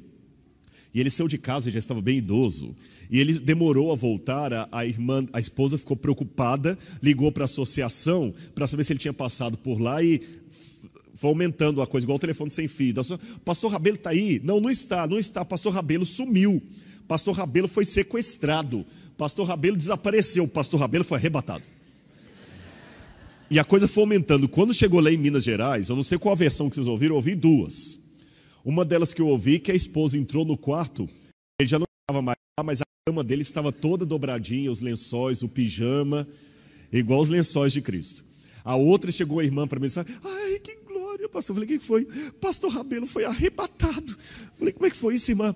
E ele saiu de casa, ele já estava bem idoso. E ele demorou a voltar, a esposa ficou preocupada, ligou para a associação para saber se ele tinha passado por lá e foi aumentando a coisa, igual o telefone sem fio. Pastor Rabelo está aí? Não, não está. Pastor Rabelo sumiu. Pastor Rabelo foi sequestrado. Pastor Rabelo desapareceu. Pastor Rabelo foi arrebatado. E a coisa foi aumentando. Quando chegou lá em Minas Gerais, eu não sei qual a versão que vocês ouviram, eu ouvi duas. Uma delas que eu ouvi, que a esposa entrou no quarto, ele já não estava mais lá, mas a cama dele estava toda dobradinha, os lençóis, o pijama, igual os lençóis de Cristo. A outra chegou a irmã para mim e disse: ai, que glória, pastor. Eu falei: o que foi? Pastor Rabelo foi arrebatado. Eu falei: como é que foi isso, irmã?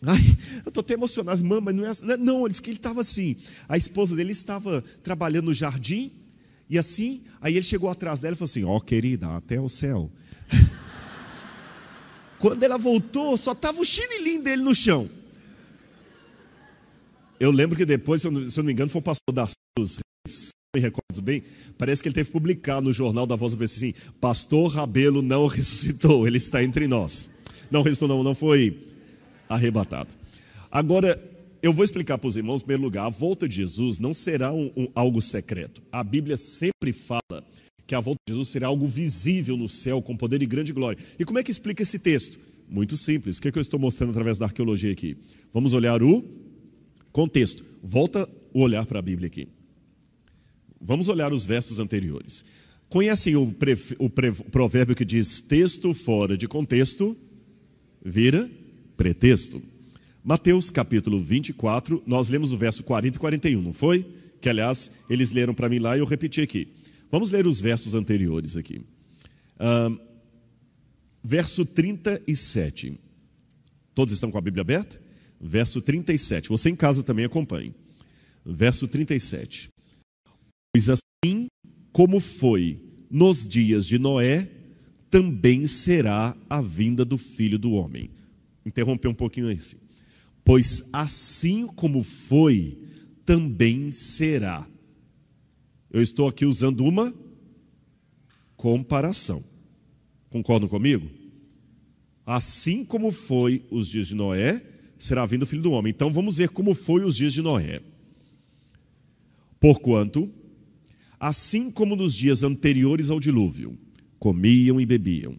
Ai, eu estou até emocionado, irmã, mas não é assim. Não, ele disse que ele estava assim. A esposa dele estava trabalhando no jardim, e assim, aí ele chegou atrás dela e falou assim: ó, querida, até o céu. Quando ela voltou, só estava o chinilinho dele no chão. Eu lembro que depois, se eu não me engano, foi o pastor da dos Reis, me recordo bem, parece que ele teve que publicar no jornal da Voz do Verso assim: Pastor Rabelo não ressuscitou, ele está entre nós. Não ressuscitou, não foi arrebatado. Agora, eu vou explicar para os irmãos, em primeiro lugar, a volta de Jesus não será algo secreto. A Bíblia sempre fala que a volta de Jesus será algo visível no céu, com poder e grande glória. E como é que explica esse texto? Muito simples. O que é que eu estou mostrando através da arqueologia aqui? Vamos olhar o contexto. Volta o olhar para a Bíblia aqui. Vamos olhar os versos anteriores. Conhecem o provérbio que diz: texto fora de contexto vira pretexto. Mateus capítulo 24, nós lemos o verso 40 e 41, não foi? Que aliás, eles leram para mim lá e eu repeti aqui. Vamos ler os versos anteriores aqui. Verso 37. Todos estão com a Bíblia aberta? Verso 37. Você em casa também acompanhe. Verso 37. Pois assim como foi nos dias de Noé, também será a vinda do Filho do Homem. Interromper um pouquinho assim. Pois assim como foi, também será. Eu estou aqui usando uma comparação. Concordam comigo? Assim como foi os dias de Noé, será vindo o Filho do Homem. Então vamos ver como foi os dias de Noé. Porquanto, assim como nos dias anteriores ao dilúvio, comiam e bebiam,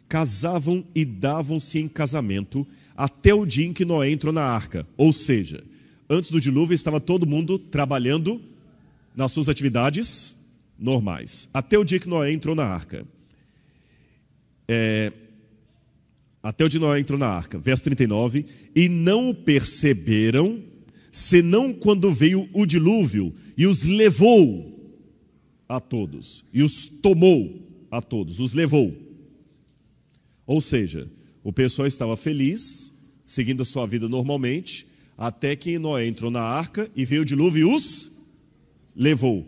casavam e davam-se em casamento, até o dia em que Noé entrou na arca. Ou seja, antes do dilúvio estava todo mundo trabalhando nas suas atividades normais, até o dia que Noé entrou na arca. Até o dia que Noé entrou na arca. Verso 39. E não o perceberam, senão quando veio o dilúvio e os levou a todos. E os tomou a todos, os levou. Ou seja, o pessoal estava feliz, seguindo a sua vida normalmente, até que Noé entrou na arca e veio o dilúvio e os levou.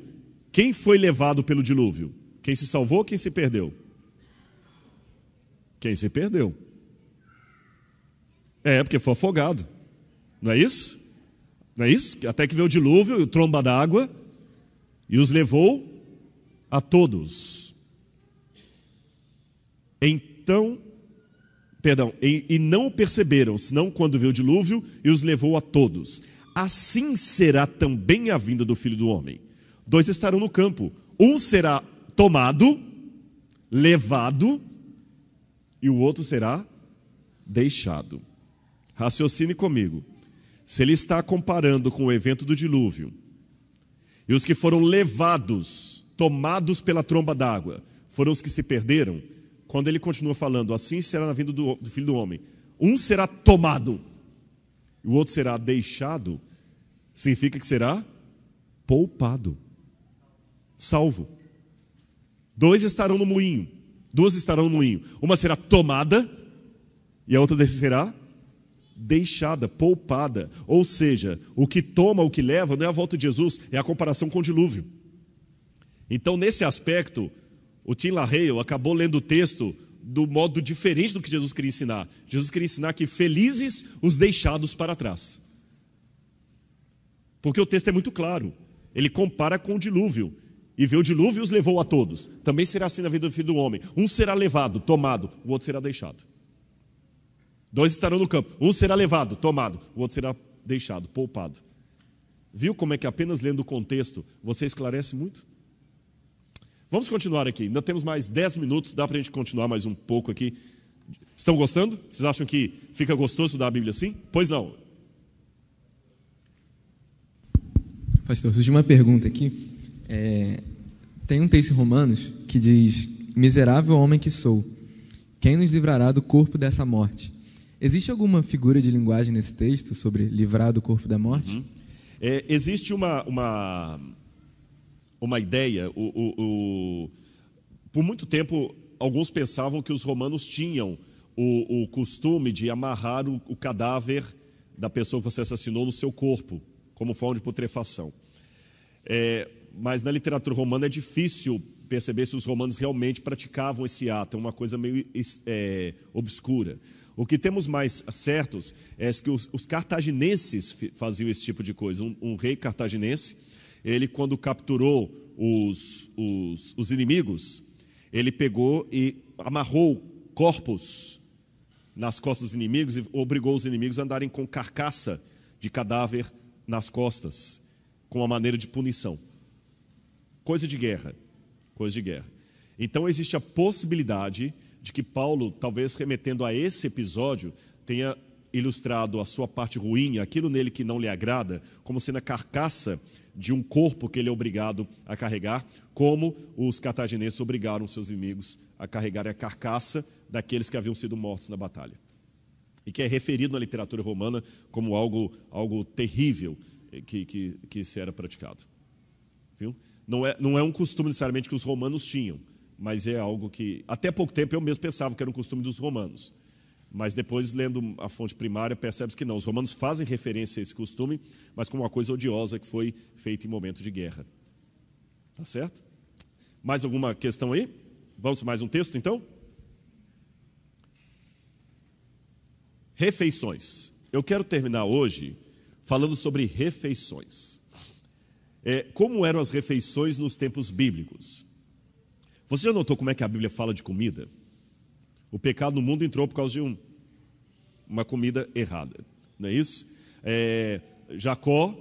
Quem foi levado pelo dilúvio? Quem se salvou, quem se perdeu? Quem se perdeu. Porque foi afogado. Não é isso? Não é isso? Até que veio o dilúvio, o tromba d'água, e os levou a todos. E não o perceberam, senão quando veio o dilúvio e os levou a todos. Assim será também a vinda do Filho do Homem. 2 estarão no campo. Um será tomado, levado, e o outro será deixado. Raciocine comigo. Se ele está comparando com o evento do dilúvio, e os que foram levados, tomados pela tromba d'água, foram os que se perderam, quando ele continua falando, assim será na vinda do Filho do Homem, um será tomado, e o outro será deixado, significa que será poupado, salvo. 2 estarão no moinho, 2 estarão no moinho, uma será tomada, e a outra será deixada, poupada. Ou seja, o que toma, o que leva, não é a volta de Jesus, é a comparação com o dilúvio. Então, nesse aspecto, o Tim LaHaye acabou lendo o texto do modo diferente do que Jesus queria ensinar. Jesus queria ensinar que felizes os deixados para trás. Porque o texto é muito claro. Ele compara com o dilúvio. E vê o dilúvio e os levou a todos. Também será assim na vida do Filho do Homem. Um será levado, tomado, o outro será deixado. 2 estarão no campo. Um será levado, tomado. O outro será deixado, poupado. Viu como é que apenas lendo o contexto você esclarece muito? Vamos continuar aqui. Ainda temos mais 10 minutos. Dá para a gente continuar mais um pouco aqui. Estão gostando? Vocês acham que fica gostoso estudar a Bíblia assim? Pois não. Pastor, surgiu uma pergunta aqui. Tem um texto em Romanos que diz: miserável homem que sou, quem nos livrará do corpo dessa morte? Existe alguma figura de linguagem nesse texto sobre livrar do corpo da morte? Existe uma ideia. Por muito tempo, alguns pensavam que os romanos tinham o costume de amarrar o cadáver da pessoa que você assassinou no seu corpo, como forma de putrefação. Mas na literatura romana é difícil perceber se os romanos realmente praticavam esse ato, é uma coisa meio obscura. O que temos mais certos é que os cartaginenses faziam esse tipo de coisa. Um rei cartaginense, ele quando capturou os inimigos, ele pegou e amarrou corpos nas costas dos inimigos e obrigou os inimigos a andarem com carcaça de cadáver nas costas, com uma maneira de punição. Coisa de guerra. Então existe a possibilidade de que Paulo, talvez remetendo a esse episódio, tenha ilustrado a sua parte ruim, aquilo nele que não lhe agrada, como sendo a carcaça de um corpo que ele é obrigado a carregar, como os cartagineses obrigaram seus inimigos a carregarem a carcaça daqueles que haviam sido mortos na batalha. E que é referido na literatura romana como algo terrível que se era praticado. Viu? Não é um costume necessariamente que os romanos tinham, mas é algo que, até pouco tempo, eu mesmo pensava que era um costume dos romanos. Mas depois, lendo a fonte primária, percebe-se que não. Os romanos fazem referência a esse costume, mas como uma coisa odiosa que foi feita em momento de guerra. Tá certo? Mais alguma questão aí? Vamos para mais um texto, então? Refeições. Eu quero terminar hoje falando sobre refeições. Como eram as refeições nos tempos bíblicos? Você já notou como é que a Bíblia fala de comida? O pecado no mundo entrou por causa de uma comida errada, não é isso? Jacó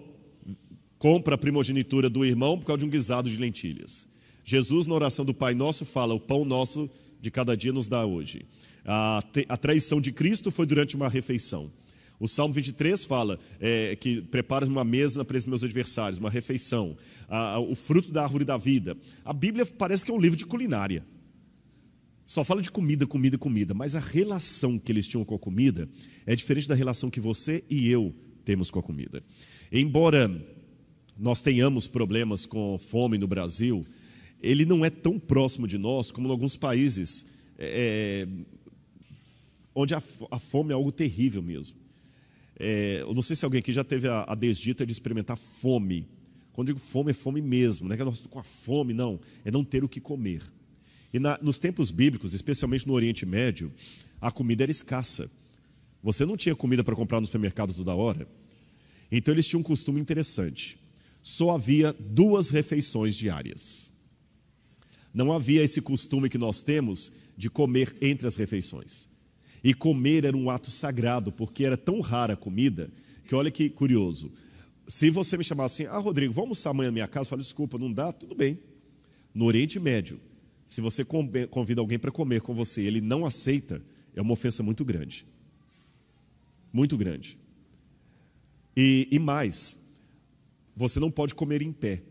compra a primogenitura do irmão por causa de um guisado de lentilhas. Jesus, na oração do Pai Nosso, fala: o pão nosso de cada dia nos dá hoje. A traição de Cristo foi durante uma refeição. O Salmo 23 fala que prepara uma mesa na presença dos meus adversários, uma refeição. O fruto da árvore da vida. A Bíblia parece que é um livro de culinária. Só fala de comida, comida, comida. Mas a relação que eles tinham com a comida é diferente da relação que você e eu temos com a comida. Embora nós tenhamos problemas com fome no Brasil, ele não é tão próximo de nós como em alguns países onde a fome é algo terrível mesmo. Eu não sei se alguém aqui já teve a desdita de experimentar fome. Quando digo fome, é fome mesmo, não é que nós estamos com a fome, não. É não ter o que comer. E nos tempos bíblicos, especialmente no Oriente Médio, a comida era escassa. Você não tinha comida para comprar no supermercado toda hora. Então eles tinham um costume interessante. Só havia 2 refeições diárias. Não havia esse costume que nós temos de comer entre as refeições. E comer era um ato sagrado, porque era tão rara a comida, que olha que curioso. Se você me chamasse assim: Rodrigo, vamos almoçar amanhã na minha casa? Eu falo: desculpa, não dá? Tudo bem. No Oriente Médio, se você convida alguém para comer com você e ele não aceita, é uma ofensa muito grande. Muito grande. E mais, você não pode comer em pé.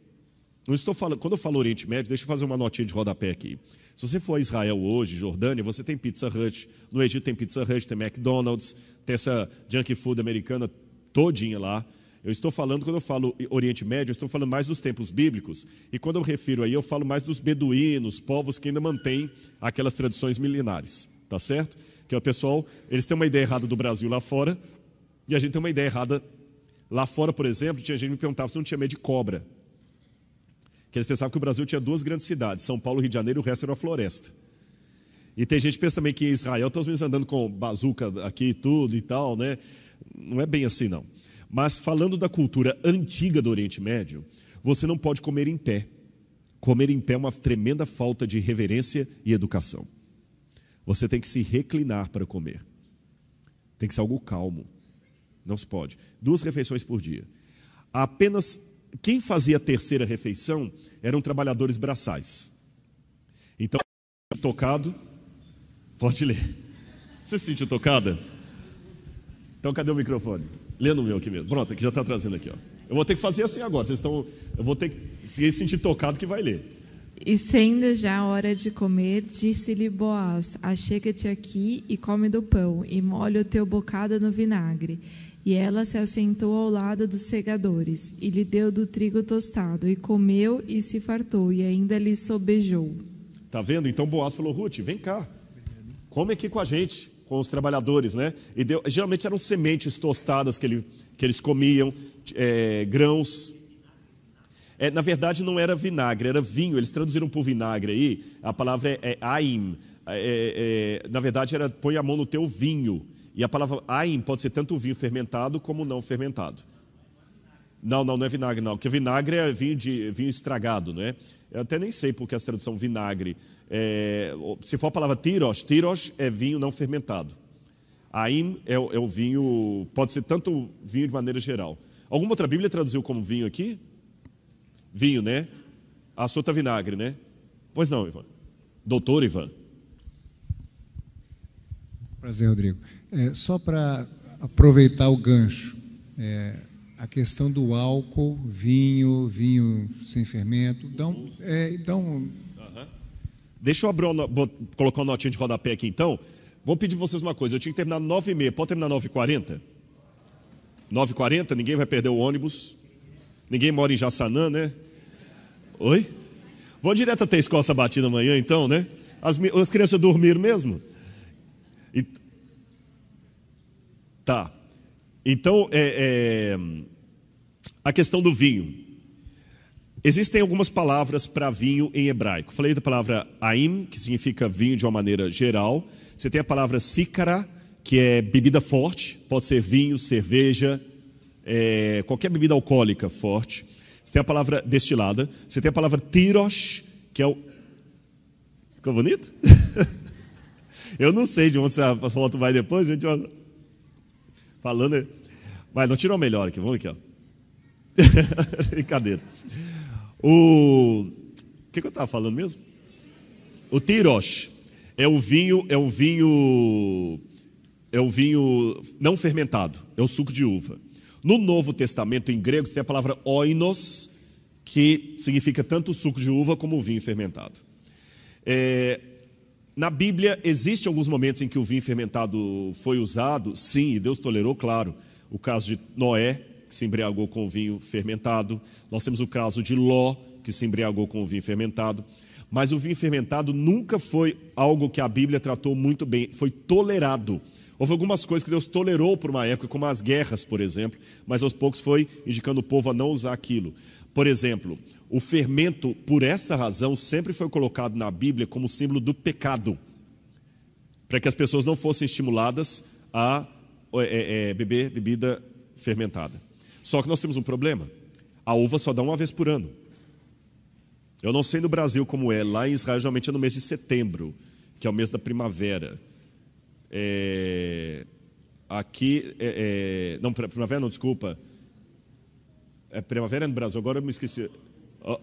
Não estou falando, quando eu falo Oriente Médio, deixa eu fazer uma notinha de rodapé aqui. Se você for a Israel hoje, Jordânia, você tem Pizza Hut. No Egito tem Pizza Hut, tem McDonald's, tem essa junk food americana todinha lá. Eu estou falando, quando eu falo Oriente Médio, eu estou falando mais dos tempos bíblicos. E quando eu refiro aí, eu falo mais dos beduínos, povos que ainda mantêm aquelas tradições milenares. Tá certo? Que o pessoal, eles têm uma ideia errada do Brasil lá fora, e a gente tem uma ideia errada. Lá fora, por exemplo, tinha gente que me perguntava se não tinha medo de cobra. Que eles pensavam que o Brasil tinha 2 grandes cidades, São Paulo e Rio de Janeiro, e o resto era uma floresta. E tem gente que pensa também que em Israel estão os meninos andando com bazuca aqui e tudo e tal, né? Não é bem assim, não. Mas falando da cultura antiga do Oriente Médio, você não pode comer em pé. Comer em pé é uma tremenda falta de reverência e educação. Você tem que se reclinar para comer. Tem que ser algo calmo. Não se pode. 2 refeições por dia. Apenas quem fazia a terceira refeição eram trabalhadores braçais. Então, tocado, pode ler. Você se sentiu tocada? Então, cadê o microfone? Lê no meu aqui mesmo. Pronto, aqui já está trazendo aqui. Ó. Eu vou ter que fazer assim agora. Eu vou ter que, se sentir tocado, que vai ler. E sendo já a hora de comer, disse-lhe Boaz: achega-te aqui e come do pão, e molha o teu bocado no vinagre. E ela se assentou ao lado dos segadores, e lhe deu do trigo tostado, e comeu e se fartou, e ainda lhe sobejou. Está vendo? Então Boaz falou: Ruth, vem cá, come aqui com a gente, com os trabalhadores, né? E geralmente eram sementes tostadas que eles comiam, grãos. Na verdade não era vinagre, era vinho. Eles traduziram por vinagre aí, a palavra é aim. Na verdade era põe a mão no teu vinho. E a palavra aim pode ser tanto vinho fermentado como não fermentado. Não é vinagre não, porque vinagre é vinho estragado, não é? Eu até nem sei porque essa tradução vinagre. Se for a palavra tirosh é vinho não fermentado. Aim é o vinho, pode ser tanto vinho de maneira geral. Alguma outra Bíblia traduziu como vinho aqui? Vinho, né? A sua tá vinagre, né? Pois não, Ivan. Doutor Ivan. Prazer, Rodrigo. Só para aproveitar o gancho, a questão do álcool, vinho sem fermento, Deixa eu colocar uma notinha de rodapé aqui, então. Vou pedir para vocês uma coisa. Eu tinha que terminar 9h30. Pode terminar 9h40? 9h40? Ninguém vai perder o ônibus. Ninguém mora em Jaçanã, né? Oi? Vou direto até a escola sabatina amanhã, então, né? As crianças dormiram mesmo? Tá. Então, a questão do vinho. Existem algumas palavras para vinho em hebraico. Falei da palavra aim, que significa vinho de uma maneira geral. Você tem a palavra sícara, que é bebida forte. Pode ser vinho, cerveja, qualquer bebida alcoólica forte. Você tem a palavra destilada. Você tem a palavra tirosh, que é o... Ficou bonito? Eu não sei de onde essa foto vai depois. A gente vai... Falando... Mas não tirou melhor aqui. Vamos aqui, ó. Brincadeira. O que eu estava falando mesmo? O tirosh é o vinho não fermentado. É o suco de uva. No Novo Testamento, em grego, você tem a palavra oinos, que significa tanto o suco de uva como o vinho fermentado. Na Bíblia, existem alguns momentos em que o vinho fermentado foi usado, sim, e Deus tolerou, claro. O caso de Noé, que se embriagou com o vinho fermentado. Nós temos o caso de Ló, que se embriagou com o vinho fermentado. Mas o vinho fermentado nunca foi algo que a Bíblia tratou muito bem, foi tolerado. Houve algumas coisas que Deus tolerou por uma época, como as guerras, por exemplo, mas aos poucos foi indicando o povo a não usar aquilo. Por exemplo, o fermento, por essa razão, sempre foi colocado na Bíblia como símbolo do pecado, para que as pessoas não fossem estimuladas a beber bebida fermentada. Só que nós temos um problema. A uva só dá uma vez por ano. Eu não sei no Brasil como é. Lá em Israel, geralmente é no mês de setembro, que é o mês da primavera. Aqui, não, primavera não, desculpa. Primavera no Brasil, agora eu me esqueci.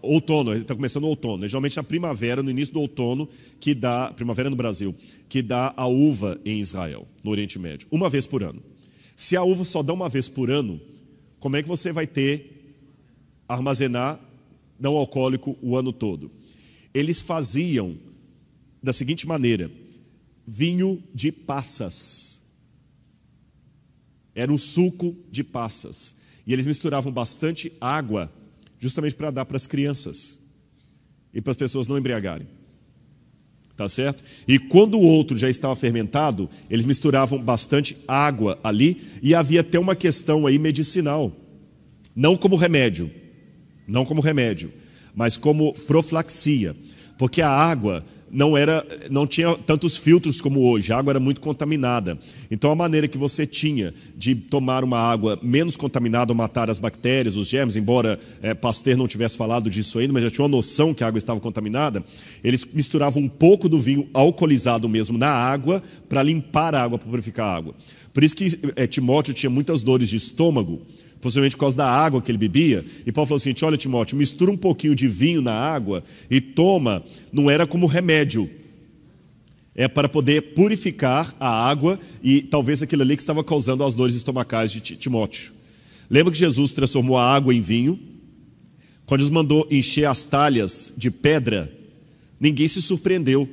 Outono, está começando o outono. Geralmente na primavera, no início do outono, que dá, primavera no Brasil, que dá a uva em Israel, no Oriente Médio. Uma vez por ano. Se a uva só dá uma vez por ano, como é que você vai armazenar não alcoólico o ano todo? Eles faziam da seguinte maneira: vinho de passas. Era um suco de passas. E eles misturavam bastante água, justamente para dar para as crianças e para as pessoas não embriagarem. Tá certo? E quando o outro já estava fermentado, eles misturavam bastante água ali, e havia até uma questão aí medicinal. Não como remédio, mas como profilaxia. Porque a água, não tinha tantos filtros como hoje, a água era muito contaminada. Então a maneira que você tinha de tomar uma água menos contaminada ou matar as bactérias, os germes, embora Pasteur não tivesse falado disso ainda, mas já tinha uma noção que a água estava contaminada, eles misturavam um pouco do vinho alcoolizado mesmo na água para limpar a água, para purificar a água. Por isso que Timóteo tinha muitas dores de estômago, possivelmente por causa da água que ele bebia. E Paulo falou assim, olha Timóteo, mistura um pouquinho de vinho na água e toma, não era como remédio, é para poder purificar a água e talvez aquilo ali que estava causando as dores estomacais de Timóteo. Lembra que Jesus transformou a água em vinho? Quando Jesus mandou encher as talhas de pedra, ninguém se surpreendeu,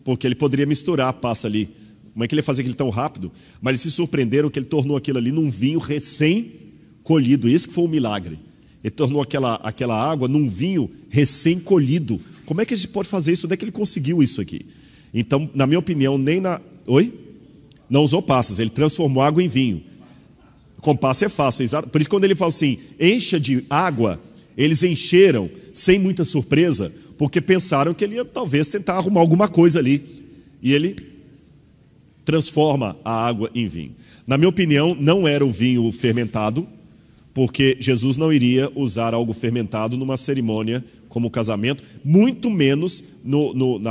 porque ele poderia misturar a passa ali. Como é que ele ia fazer aquilo tão rápido? Mas eles se surpreenderam que ele tornou aquilo ali num vinho recém-colhido. Esse que foi o milagre. Ele tornou aquela água num vinho recém-colhido. Como é que a gente pode fazer isso? Onde é que ele conseguiu isso aqui? Então, na minha opinião, Oi? Não usou passas, ele transformou água em vinho. Com passa é fácil, exato. Por isso quando ele fala assim, encha de água, eles encheram sem muita surpresa, porque pensaram que ele ia talvez tentar arrumar alguma coisa ali. E ele transforma a água em vinho. Na minha opinião, não era o vinho fermentado, porque Jesus não iria usar algo fermentado numa cerimônia como o casamento, muito menos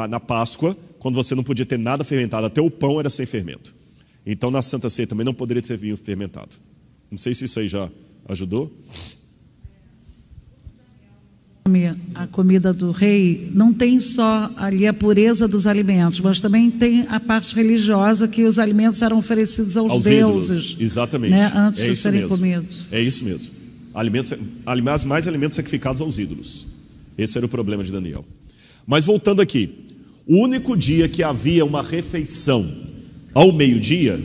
na Páscoa, quando você não podia ter nada fermentado, até o pão era sem fermento. Então na Santa Ceia também não poderia ter vinho fermentado. Não sei se isso aí já ajudou. A comida do rei não tem só ali a pureza dos alimentos, mas também tem a parte religiosa, que os alimentos eram oferecidos aos deuses. Ídolos. Exatamente. Né, antes de serem comidos. É isso mesmo. Mais alimentos sacrificados aos ídolos. Esse era o problema de Daniel. Mas voltando aqui, o único dia que havia uma refeição ao meio-dia,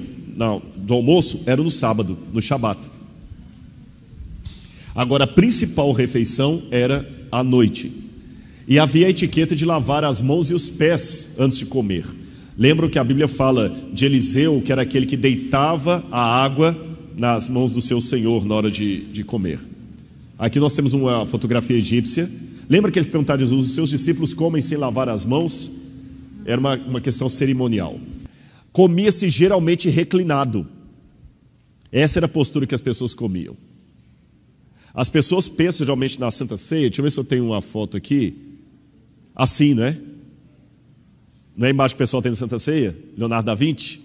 do almoço, era no sábado, no Shabat. Agora, a principal refeição era à noite. E havia a etiqueta de lavar as mãos e os pés antes de comer. Lembram que a Bíblia fala de Eliseu, que era aquele que deitava a água nas mãos do seu senhor na hora de comer. Aqui nós temos uma fotografia egípcia. Lembra que eles perguntaram a Jesus, os seus discípulos comem sem lavar as mãos? Era uma questão cerimonial. Comia-se geralmente reclinado. Essa era a postura que as pessoas comiam. As pessoas pensam geralmente na Santa Ceia, deixa eu ver se eu tenho uma foto aqui, assim, não é? Não é a imagem que o pessoal tem na Santa Ceia? Leonardo da Vinci?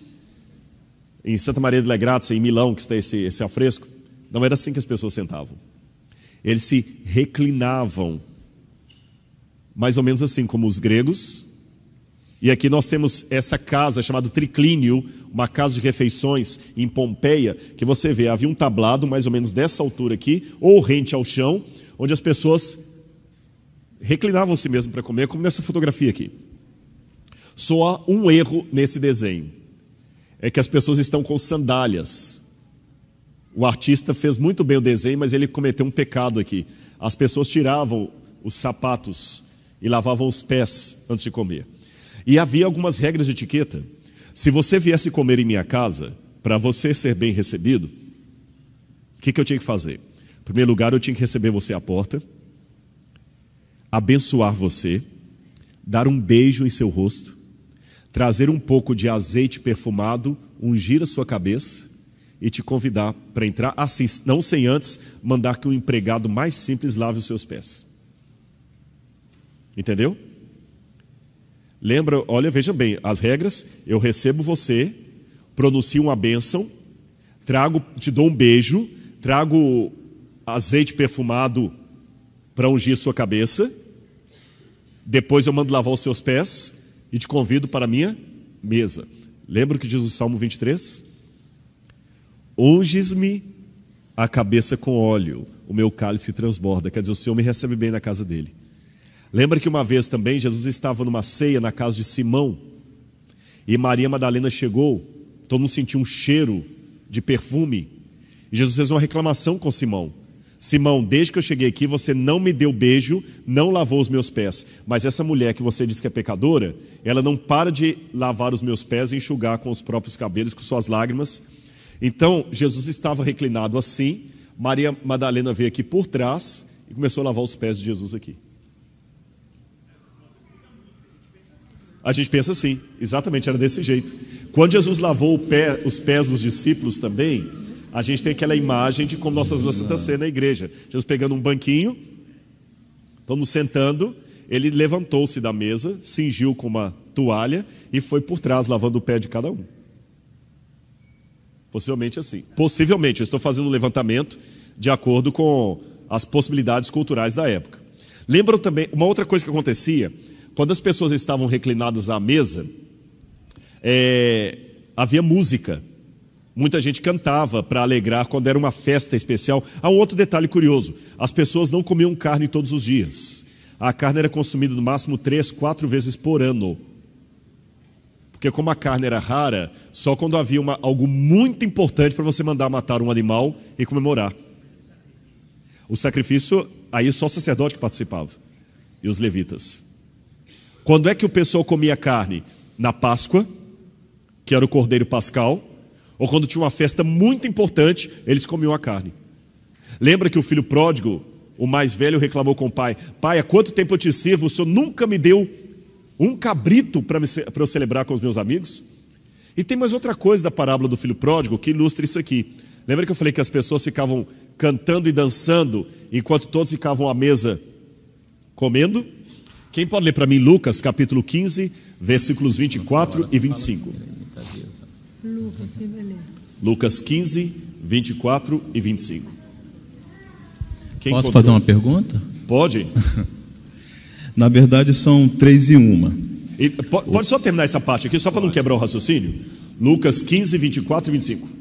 Em Santa Maria delle Grazie, em Milão, que está esse afresco. Não era assim que as pessoas sentavam. Eles se reclinavam, mais ou menos assim como os gregos. E aqui nós temos essa casa chamada triclínio, uma casa de refeições em Pompeia, que você vê, havia um tablado mais ou menos dessa altura aqui, ou rente ao chão, onde as pessoas reclinavam-se mesmo para comer, como nessa fotografia aqui. Só há um erro nesse desenho, é que as pessoas estão com sandálias. O artista fez muito bem o desenho, mas ele cometeu um pecado aqui. As pessoas tiravam os sapatos e lavavam os pés antes de comer. E havia algumas regras de etiqueta. Se você viesse comer em minha casa, para você ser bem recebido, o que eu tinha que fazer? Em primeiro lugar, eu tinha que receber você à porta, abençoar você, dar um beijo em seu rosto, trazer um pouco de azeite perfumado, ungir a sua cabeça e te convidar para entrar, assim, não sem antes mandar que um empregado mais simples lave os seus pés. Entendeu? Lembra, olha, veja bem, as regras: eu recebo você, pronuncio uma bênção, te dou um beijo, trago azeite perfumado para ungir sua cabeça, depois eu mando lavar os seus pés e te convido para a minha mesa. Lembra o que diz o Salmo 23? Unges-me a cabeça com óleo, o meu cálice transborda. Quer dizer, o Senhor me recebe bem na casa dele. Lembra que uma vez também Jesus estava numa ceia na casa de Simão e Maria Madalena chegou, todo mundo sentiu um cheiro de perfume e Jesus fez uma reclamação com Simão. Simão, desde que eu cheguei aqui você não me deu beijo, não lavou os meus pés, mas essa mulher que você diz que é pecadora, ela não para de lavar os meus pés e enxugar com os próprios cabelos, com suas lágrimas. Então Jesus estava reclinado assim, Maria Madalena veio aqui por trás e começou a lavar os pés de Jesus aqui. A gente pensa assim, exatamente, era desse jeito. Quando Jesus lavou os pés dos discípulos também, a gente tem aquela imagem de como nossas mãos estão sendo na igreja. Jesus pegando um banquinho, todo mundo sentando, ele levantou-se da mesa, cingiu com uma toalha e foi por trás lavando o pé de cada um. Possivelmente assim. Possivelmente, eu estou fazendo um levantamento de acordo com as possibilidades culturais da época. Lembram também, uma outra coisa que acontecia, quando as pessoas estavam reclinadas à mesa, havia música. Muita gente cantava para alegrar quando era uma festa especial. Há um outro detalhe curioso, as pessoas não comiam carne todos os dias. A carne era consumida no máximo 3, 4 vezes por ano. Porque como a carne era rara, só quando havia algo muito importante para você mandar matar um animal e comemorar. O sacrifício, aí só o sacerdote que participava, e os levitas. Quando é que o pessoal comia carne? Na Páscoa, que era o Cordeiro Pascal, ou quando tinha uma festa muito importante, eles comiam a carne. Lembra que o filho pródigo, o mais velho, reclamou com o pai: pai, há quanto tempo eu te sirvo, o senhor nunca me deu um cabrito para eu celebrar com os meus amigos? E tem mais outra coisa da parábola do filho pródigo que ilustra isso aqui. Lembra que eu falei que as pessoas ficavam cantando e dançando enquanto todos ficavam à mesa comendo? Quem pode ler para mim Lucas capítulo 15, versículos 24 e 25? Lucas 15, 24 e 25. Posso fazer uma pergunta? Pode. Na verdade são 3 em 1. Pode só terminar essa parte aqui, só para não quebrar o raciocínio? Lucas 15, 24 e 25.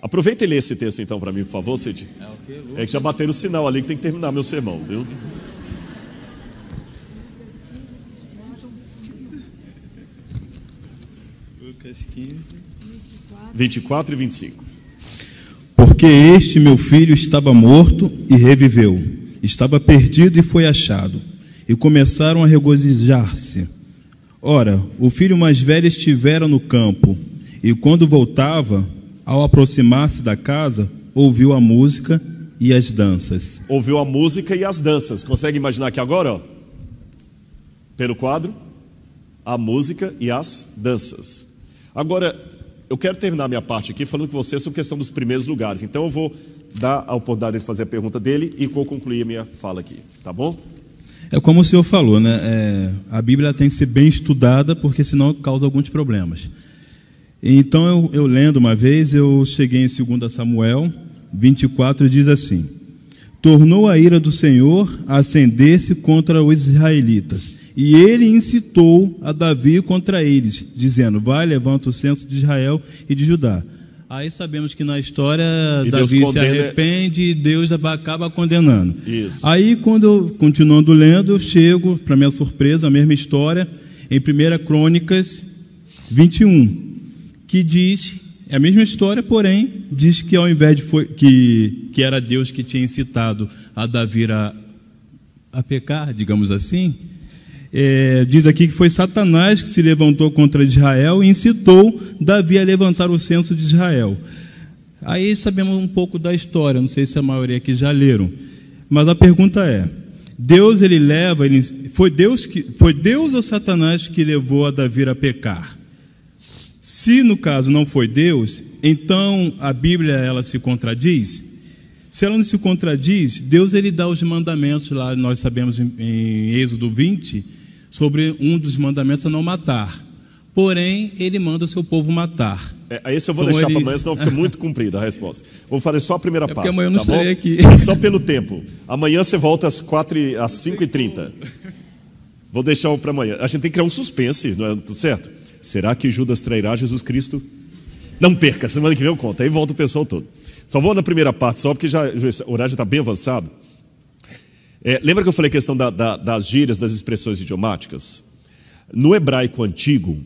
Aproveita e lê esse texto então para mim, por favor, Cid. É que já bateram o sinal ali que tem que terminar meu sermão, viu? Lucas 15, 24 e 25. Porque este meu filho estava morto e reviveu, estava perdido e foi achado, e começaram a regozijar-se. Ora, o filho mais velho estivera no campo, e quando voltava, ao aproximar-se da casa, ouviu a música e as danças. Ouviu a música e as danças. Consegue imaginar aqui agora, ó? Pelo quadro, a música e as danças. Agora, eu quero terminar minha parte aqui falando com você sobre a questão dos primeiros lugares. Então eu vou dar a oportunidade de fazer a pergunta dele e vou concluir a minha fala aqui, tá bom? É como o senhor falou, né? A Bíblia tem que ser bem estudada, porque senão causa alguns problemas. Então eu lendo uma vez, eu cheguei em 2 Samuel 24, diz assim: tornou a ira do Senhor a acender-se contra os israelitas, e ele incitou a Davi contra eles, dizendo: vai, levanta o censo de Israel e de Judá. Aí sabemos que na história Davi se arrepende e Deus acaba condenando. Isso. Aí, continuando lendo, eu chego, para minha surpresa, a mesma história, em 1 Crônicas 21, que diz, é a mesma história, porém, diz que ao invés de que era Deus que tinha incitado a Davi a pecar, digamos assim, diz aqui que foi Satanás que se levantou contra Israel e incitou Davi a levantar o censo de Israel. Aí sabemos um pouco da história, não sei se a maioria aqui já leram, mas a pergunta é: Deus foi Deus ou Satanás que levou a Davi a pecar? Se no caso não foi Deus, então a Bíblia ela se contradiz? Se ela não se contradiz, Deus ele dá os mandamentos lá, nós sabemos em Êxodo 20, sobre um dos mandamentos a não matar. Porém, ele manda o seu povo matar. Esse eu vou deixar para amanhã, senão fica muito comprida a resposta. Vou fazer só a primeira parte. Porque amanhã eu não estarei aqui. Só pelo tempo. Amanhã você volta às 5h30. Vou deixar para amanhã. A gente tem que criar um suspense, não é tudo certo? Será que Judas trairá Jesus Cristo? Não perca, semana que vem eu conto. Aí volta o pessoal todo. Só vou na primeira parte, só porque o horário já está bem avançado. Lembra que eu falei a questão das gírias, das expressões idiomáticas? No hebraico antigo,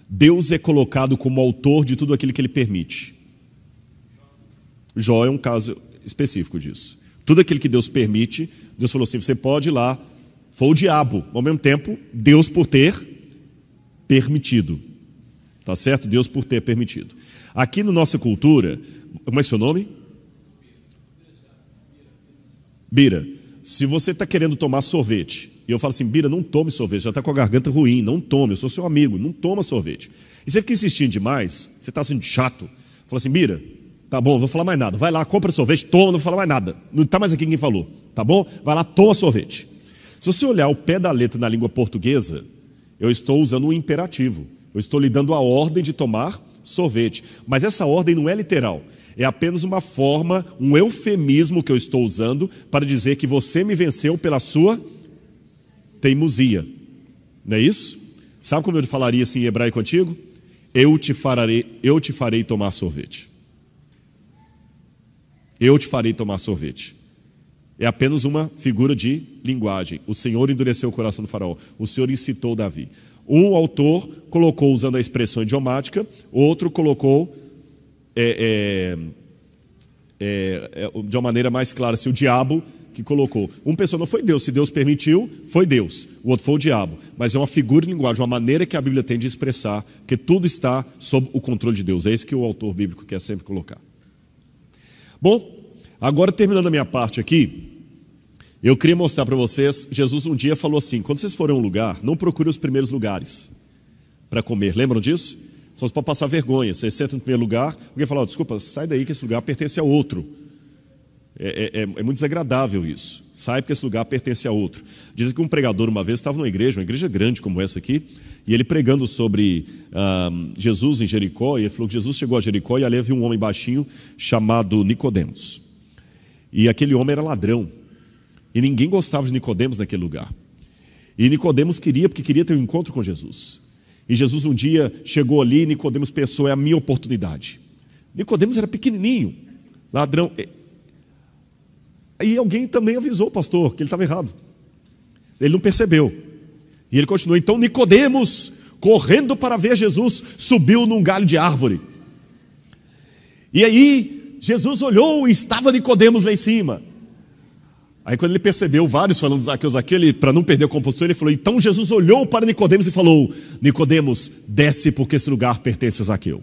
Deus é colocado como autor de tudo aquilo que ele permite. Jó é um caso específico disso. Tudo aquilo que Deus permite, Deus falou assim: você pode ir lá. Foi o diabo, ao mesmo tempo, Deus por ter permitido. Tá certo? Deus por ter permitido. Aqui na nossa cultura, como é seu nome? Bira. Se você está querendo tomar sorvete e eu falo assim, Bira, não tome sorvete, já está com a garganta ruim, não tome, eu sou seu amigo, não toma sorvete. E você fica insistindo demais, você está sendo chato, fala assim, Bira, tá bom, não vou falar mais nada, vai lá, compra sorvete, toma, não vou falar mais nada, não está mais aqui quem falou, tá bom? Vai lá, toma sorvete. Se você olhar o pé da letra na língua portuguesa, eu estou usando um imperativo, eu estou lhe dando a ordem de tomar sorvete, mas essa ordem não é literal, é apenas uma forma, um eufemismo que eu estou usando para dizer que você me venceu pela sua teimosia. Não é isso? Sabe como eu falaria assim em hebraico antigo? Eu te farei tomar sorvete. Eu te farei tomar sorvete. É apenas uma figura de linguagem. O Senhor endureceu o coração do faraó. O Senhor incitou Davi. Um autor colocou usando a expressão idiomática, outro colocou de uma maneira mais clara, se o diabo que colocou. Uma pessoa não foi Deus, se Deus permitiu, foi Deus. O outro foi o diabo. Mas é uma figura de linguagem, uma maneira que a Bíblia tem de expressar que tudo está sob o controle de Deus. É isso que o autor bíblico quer sempre colocar. Bom, agora terminando a minha parte aqui, eu queria mostrar para vocês, Jesus um dia falou assim, quando vocês forem a um lugar, não procurem os primeiros lugares para comer. Lembram disso? São para passar vergonha. Você senta no primeiro lugar, alguém fala, desculpa, sai daí que esse lugar pertence a outro. É muito desagradável isso. Sai porque esse lugar pertence a outro. Dizem que um pregador uma vez estava numa igreja, uma igreja grande como essa aqui, e ele pregando sobre Jesus em Jericó, e ele falou que Jesus chegou a Jericó e ali havia um homem baixinho chamado Nicodemos. E aquele homem era ladrão. E ninguém gostava de Nicodemos naquele lugar. E Nicodemos porque queria ter um encontro com Jesus. E Jesus um dia chegou ali e Nicodemos pensou, é a minha oportunidade. Nicodemos era pequenininho, ladrão. E alguém também avisou o pastor que ele estava errado. Ele não percebeu. E ele continuou. Então Nicodemos, correndo para ver Jesus, subiu num galho de árvore. E aí Jesus olhou e estava Nicodemos lá em cima. Aí quando ele percebeu, vários falando de Zaqueu, para não perder a compostura, ele falou, então Jesus olhou para Nicodemos e falou, Nicodemos, desce porque esse lugar pertence a Zaqueu.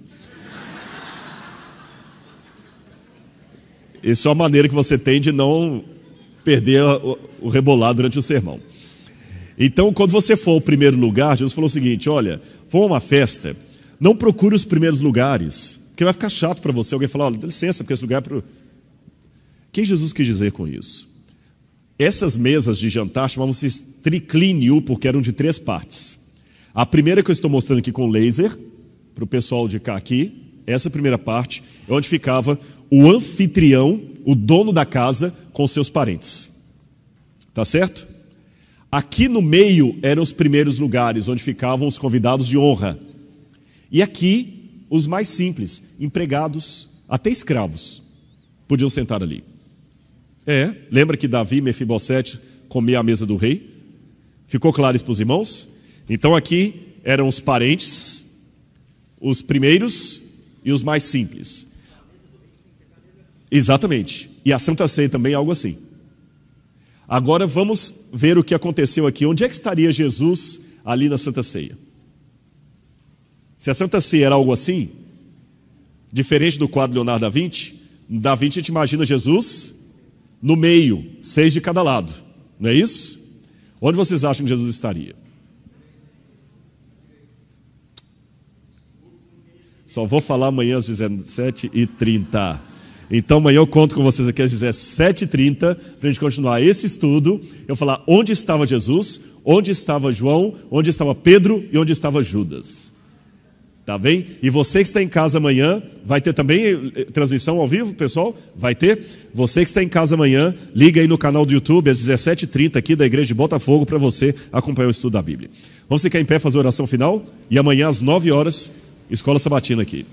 Essa é uma maneira que você tem de não perder o rebolado durante o sermão. Então, quando você for ao primeiro lugar, Jesus falou o seguinte, olha, for a uma festa, não procure os primeiros lugares, porque vai ficar chato para você. Alguém falar, olha, dá licença, porque esse lugar é para... O que Jesus quis dizer com isso? Essas mesas de jantar chamavam-se triclínio, porque eram de 3 partes. A primeira que eu estou mostrando aqui com laser, para o pessoal de cá aqui, essa primeira parte é onde ficava o anfitrião, o dono da casa, com seus parentes. Tá certo? Aqui no meio eram os primeiros lugares, onde ficavam os convidados de honra. E aqui, os mais simples, empregados, até escravos, podiam sentar ali. Lembra que Davi e Mefibosete comiam à mesa do rei? Ficou claro isso para os irmãos? Então aqui eram os parentes, os primeiros e os mais simples. Exatamente. E a Santa Ceia também é algo assim. Agora vamos ver o que aconteceu aqui. Onde é que estaria Jesus ali na Santa Ceia? Se a Santa Ceia era algo assim, diferente do quadro Leonardo da Vinci a gente imagina Jesus no meio, 6 de cada lado. Não é isso? Onde vocês acham que Jesus estaria? Só vou falar amanhã às 17h30. Então amanhã eu conto com vocês aqui às 17h30 para a gente continuar esse estudo. Eu vou falar onde estava Jesus, onde estava João, onde estava Pedro e onde estava Judas. Tá bem? E você que está em casa amanhã, vai ter também transmissão ao vivo, pessoal? Vai ter? Você que está em casa amanhã, liga aí no canal do YouTube às 17h30 aqui da Igreja de Botafogo para você acompanhar o estudo da Bíblia. Vamos ficar em pé, fazer a oração final e amanhã às 9 horas, Escola Sabatina aqui.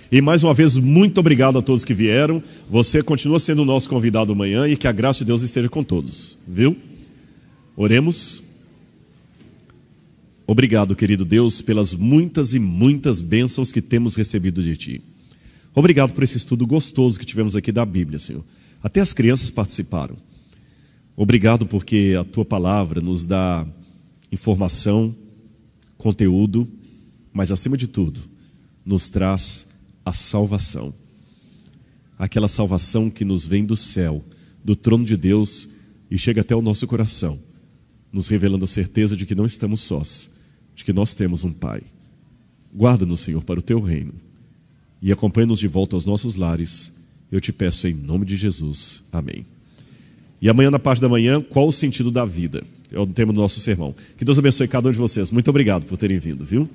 E mais uma vez, muito obrigado a todos que vieram. Você continua sendo o nosso convidado amanhã e que a graça de Deus esteja com todos. Viu? Oremos. Obrigado, querido Deus, pelas muitas e muitas bênçãos que temos recebido de Ti. Obrigado por esse estudo gostoso que tivemos aqui da Bíblia, Senhor. Até as crianças participaram. Obrigado porque a Tua palavra nos dá informação, conteúdo, mas acima de tudo, nos traz a salvação. Aquela salvação que nos vem do céu, do trono de Deus, e e chega até o nosso coração, nos revelando a certeza de que não estamos sós, de que nós temos um Pai. Guarda-nos, Senhor, para o teu reino e acompanha-nos de volta aos nossos lares. Eu te peço em nome de Jesus. Amém. E amanhã, na parte da manhã, qual o sentido da vida? É o tema do nosso sermão. Que Deus abençoe cada um de vocês. Muito obrigado por terem vindo, viu?